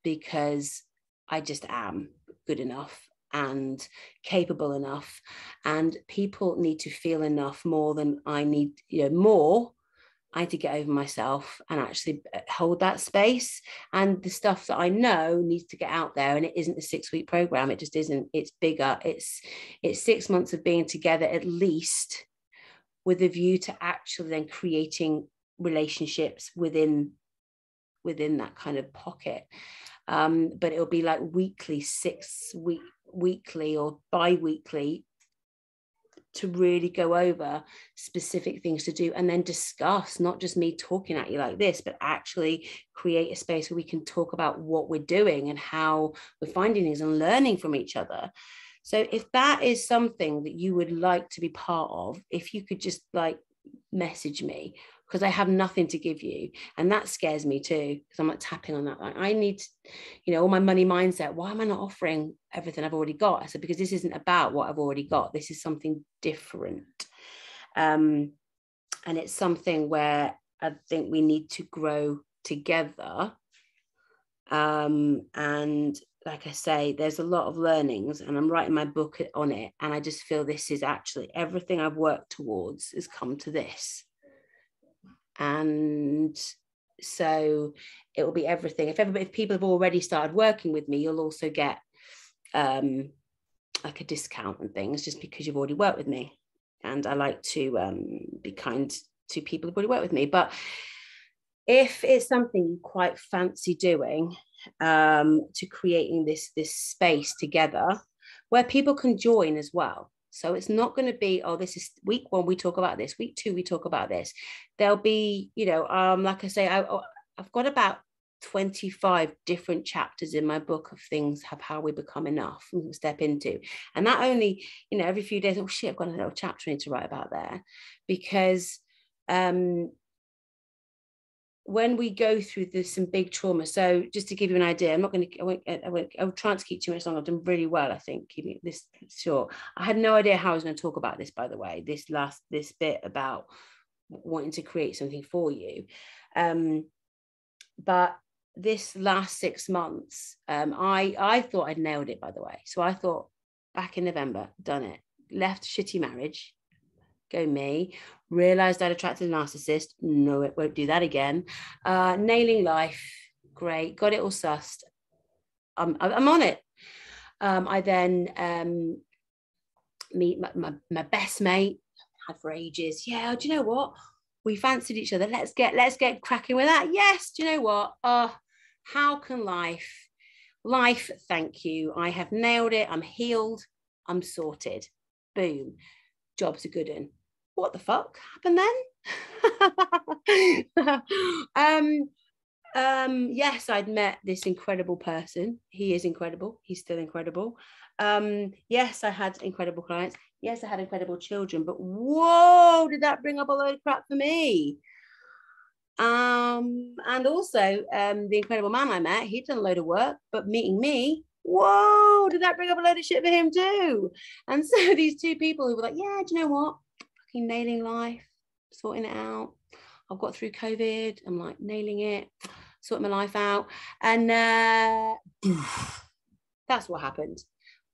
because I just am good enough and capable enough, and people need to feel enough more than I need, more. I need to get over myself and actually hold that space, and the stuff that I know needs to get out there. And it isn't a 6-week program, it just isn't. It's bigger. It's 6 months of being together, at least, with a view to actually then creating relationships within that kind of pocket. But it'll be like weekly or bi-weekly, to really go over specific things to do, and then discuss, not just me talking at you like this, but actually create a space where we can talk about what we're doing and how we're finding things and learning from each other. So if that is something that you would like to be part of, if you could just like message me, because I have nothing to give you. And that scares me too, because I'm like tapping on that. Like, I need, all my money mindset. Why am I not offering everything I've already got? I said, because this isn't about what I've already got. This is something different. And it's something where I think we need to grow together. And like I say, there's a lot of learnings, and I'm writing my book on it. And I just feel this is actually everything I've worked towards has come to this. And so it will be everything. If people have already started working with me, you'll also get like a discount and things, just because you've already worked with me. And I like to be kind to people who've already worked with me. But if it's something you quite fancy doing, to creating this space together where people can join as well. So it's not going to be, oh, this is week 1, we talk about this, week 2, we talk about this. There'll be, like I say, I've got about 25 different chapters in my book of things of how we become enough and step into. And that only, every few days, oh shit, I've got a little chapter I need to write about there. Because when we go through some big trauma, so just to give you an idea, I'll try not to keep too much long. I've done really well, I think, keeping this short. I had no idea how I was going to talk about this, by the way, this bit about wanting to create something for you. But this last 6 months, I thought I'd nailed it, by the way. So I thought back in November, done it, left a shitty marriage, go me, realized I'd attracted a narcissist, no, it won't do that again, nailing life, great, got it all sussed, I'm on it. I then meet my best mate, had for ages. Yeah, do you know what? We fancied each other. Let's get cracking with that. Yes, do you know what? How can life, thank you. I have nailed it. I'm healed. I'm sorted. Boom. Job's a good one. What the fuck happened then? Yes, I'd met this incredible person. He is incredible. He's still incredible. Yes, I had incredible clients. Yes, I had incredible children, but whoa, did that bring up a load of crap for me? And also, the incredible man I met, he'd done a load of work, but meeting me, whoa, did that bring up a load of shit for him too? And so these two people who were like, yeah, do you know what? Fucking nailing life, sorting it out. I've got through COVID. I'm like nailing it, sorting my life out. And that's what happened.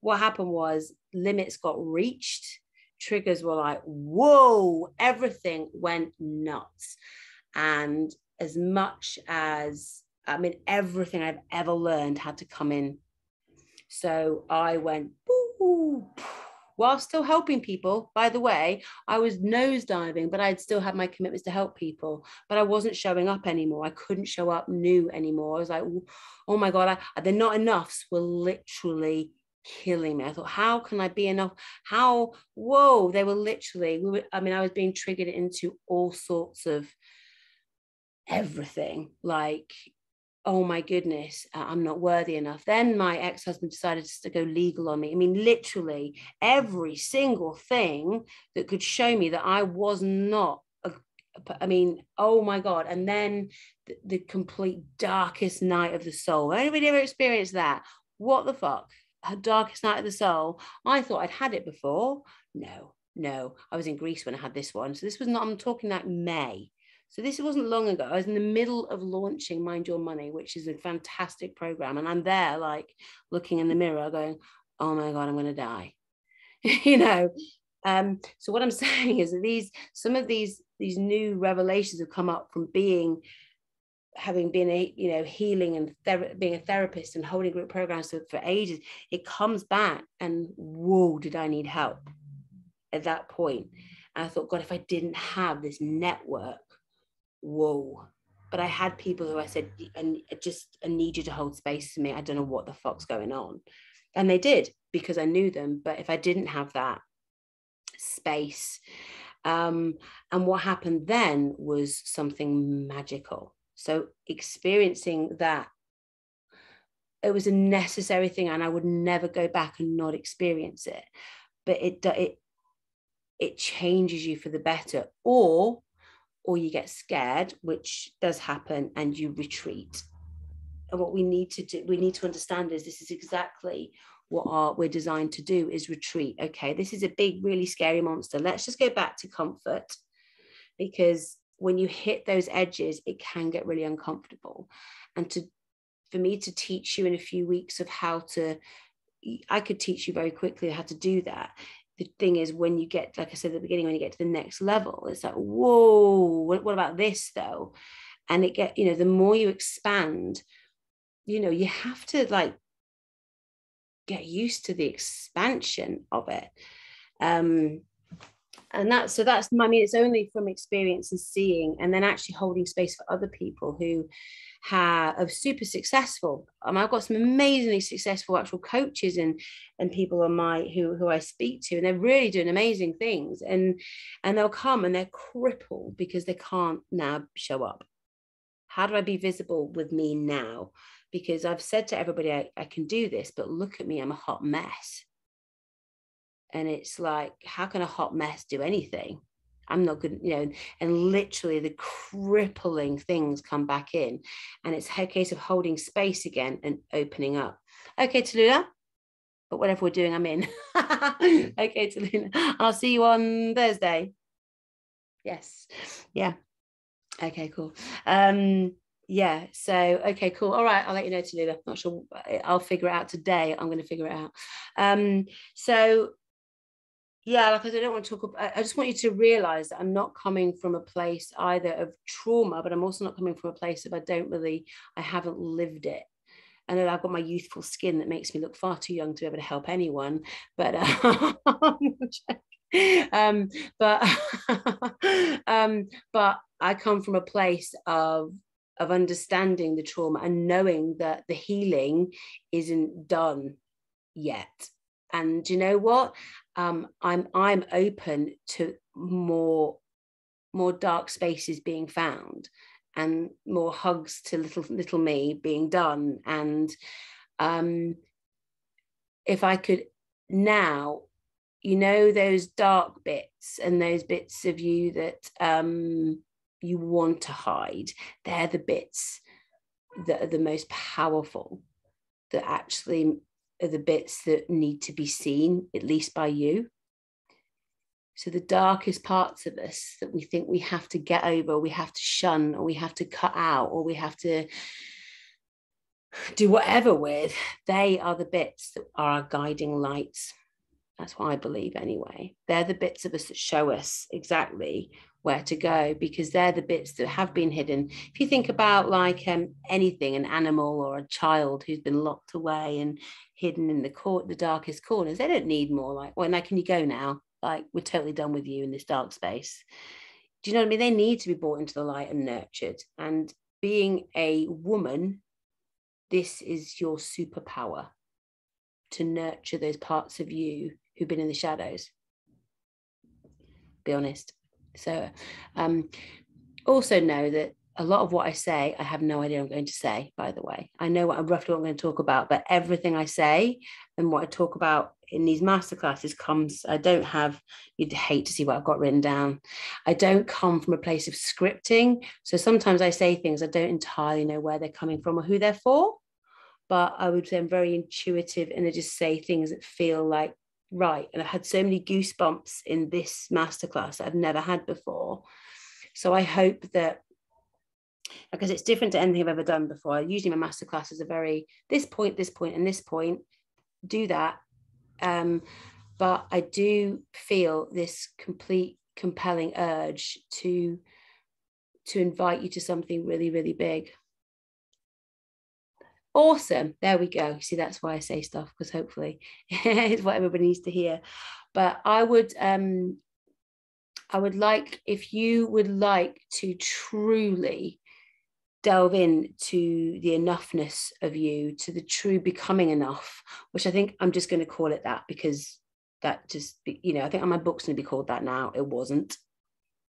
What happened was limits got reached. Triggers were like, whoa, everything went nuts. And as much as, I mean, everything I've ever learned had to come in. So I went, boo, while still helping people. By the way, I was nosediving, but I'd still had my commitments to help people, but I wasn't showing up anymore. I couldn't show up new anymore. I was like, oh my God, they're not enoughs were literally killing me. I thought, how can I be enough? How, whoa, they were literally, I was being triggered into all sorts of everything, like, oh my goodness, I'm not worthy enough. Then my ex-husband decided to go legal on me. I mean, literally every single thing that could show me that I was not, oh my God. And then the complete darkest night of the soul. Anybody ever experienced that? What the fuck? Darkest night of the soul. I thought I'd had it before. No, I was in Greece when I had this one. So this was not, I'm talking like May. So this wasn't long ago. I was in the middle of launching Mind Your Money, which is a fantastic program. And I'm there like looking in the mirror going, oh my God, I'm going to die. So what I'm saying is that some of these new revelations have come up from having been healing and being a therapist and holding group programs for ages. It comes back and whoa, did I need help at that point? And I thought, God, if I didn't have this network, whoa. But I had people who I said, I need you to hold space for me. I don't know what the fuck's going on. And they did, because I knew them. But if I didn't have that space, and what happened then was something magical. So experiencing that, it was a necessary thing, and I would never go back and not experience it. But it changes you for the better, or you get scared, which does happen, and you retreat. And what we need to understand is this is exactly what we're designed to do, is retreat. Okay, this is a big, really scary monster. Let's just go back to comfort, because when you hit those edges, it can get really uncomfortable. And for me to teach you in a few weeks of I could teach you very quickly how to do that. The thing is, when you get, like I said at the beginning, when you get to the next level, it's like, whoa, what about this though? And the more you expand, you have to like get used to the expansion of it. And that's, it's only from experience and seeing, and then actually holding space for other people who are super successful. I've got some amazingly successful actual coaches and people on who I speak to, and they're really doing amazing things, and they'll come and they're crippled because they can't now show up. How do I be visible with me now? Because I've said to everybody, I can do this, but look at me, I'm a hot mess. And it's like, how can a hot mess do anything? I'm not good, and literally the crippling things come back in, and it's a case of holding space again and opening up. Okay, Tallulah, but whatever we're doing, I'm in. Okay, Tallulah, I'll see you on Thursday. Yes. Yeah. Okay, cool. Yeah, so okay, cool. All right, I'll let you know, Tallulah. Not sure, I'll figure it out today. I'm going to figure it out. So yeah, like I said, I don't want to talk about, I just want you to realize that I'm not coming from a place either of trauma, but I'm also not coming from a place of I haven't lived it. I know I've got my youthful skin that makes me look far too young to be able to help anyone, but um, but but I come from a place of understanding the trauma and knowing that the healing isn't done yet. And you know what? I'm open to more dark spaces being found, and more hugs to little me being done. And if I could now, those dark bits and those bits of you that you want to hide, they're the bits that are the most powerful, that actually are the bits that need to be seen, at least by you. So the darkest parts of us that we think we have to get over, we have to shun, or we have to cut out, or we have to do whatever with, they are the bits that are our guiding lights. That's what I believe anyway. They're the bits of us that show us exactly where to go, because they're the bits that have been hidden. If you think about like anything, an animal or a child who's been locked away and hidden in the darkest corners, they don't need more like, well, now can you go now? Like, we're totally done with you in this dark space. Do you know what I mean? They need to be brought into the light and nurtured. And being a woman, this is your superpower, to nurture those parts of you who've been in the shadows. Be honest. So also know that a lot of what I say, I have no idea I'm going to say, by the way. I know roughly what I'm going to talk about, but everything I say and what I talk about in these masterclasses you'd hate to see what I've got written down. I don't come from a place of scripting. So sometimes I say things I don't entirely know where they're coming from or who they're for, but I would say I'm very intuitive, and I just say things that feel like right. And I've had so many goosebumps in this masterclass that I've never had before. So I hope that, because it's different to anything I've ever done before. Usually my masterclasses are very this point, and this point, do that. But I do feel this complete compelling urge to invite you to something really, really big. Awesome. There we go. See, that's why I say stuff, because hopefully it's what everybody needs to hear. But I would like, if you would like to truly delve into the enoughness of you, to the true becoming enough, which I think I'm just going to call it that, because that just, I think my book's going to be called that now. It wasn't.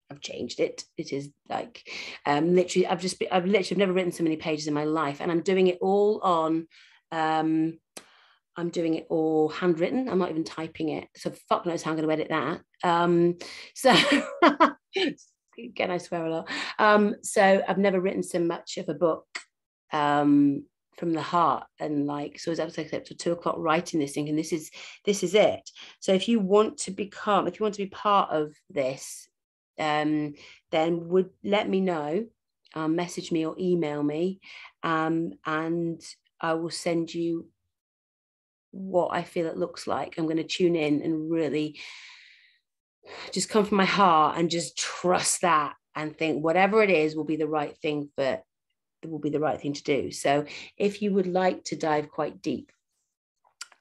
I've changed it. It is like literally, I've never written so many pages in my life, and I'm doing it all on, I'm doing it all handwritten. I'm not even typing it. So fuck knows how I'm going to edit that. So again, I swear a lot. So I've never written so much of a book from the heart, and like, so I was like up to 2:00 writing this thing, and this is it. So if you want to be part of this, then would let me know, message me or email me, and I will send you what I feel it looks like. I'm going to tune in and really just come from my heart and just trust that, and think whatever it is will be the right thing to do. So if you would like to dive quite deep,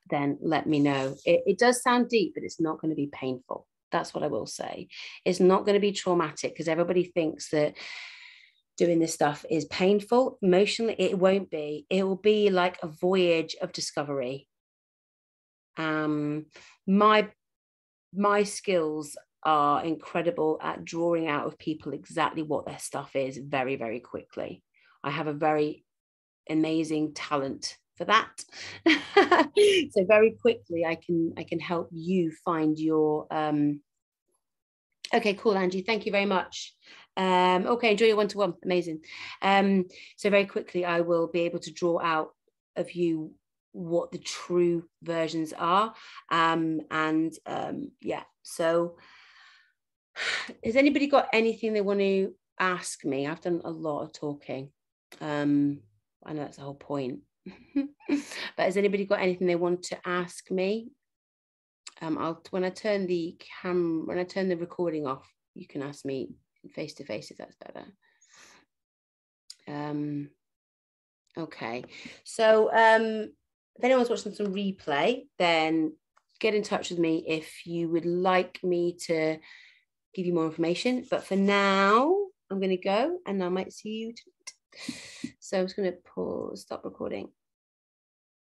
then let me know. It does sound deep, but it's not going to be painful. That's what I will say. It's not going to be traumatic, because everybody thinks that doing this stuff is painful. Emotionally, it won't be. It will be like a voyage of discovery. My skills are incredible at drawing out of people exactly what their stuff is very, very quickly. I have a very amazing talent for that. So very quickly I can help you find your okay, cool, Angie, thank you very much. Okay, enjoy your one-to-one. Amazing. So very quickly I will be able to draw out of you what the true versions are. Yeah, so Has anybody got anything they want to ask me? I've done a lot of talking. I know that's the whole point. But has anybody got anything they want to ask me? When I turn the recording off, you can ask me face to face if that's better. Okay, so if anyone's watching some replay, then get in touch with me if you would like me to give you more information. But for now, I'm going to go, and I might see you tonight. So I'm just going to stop recording.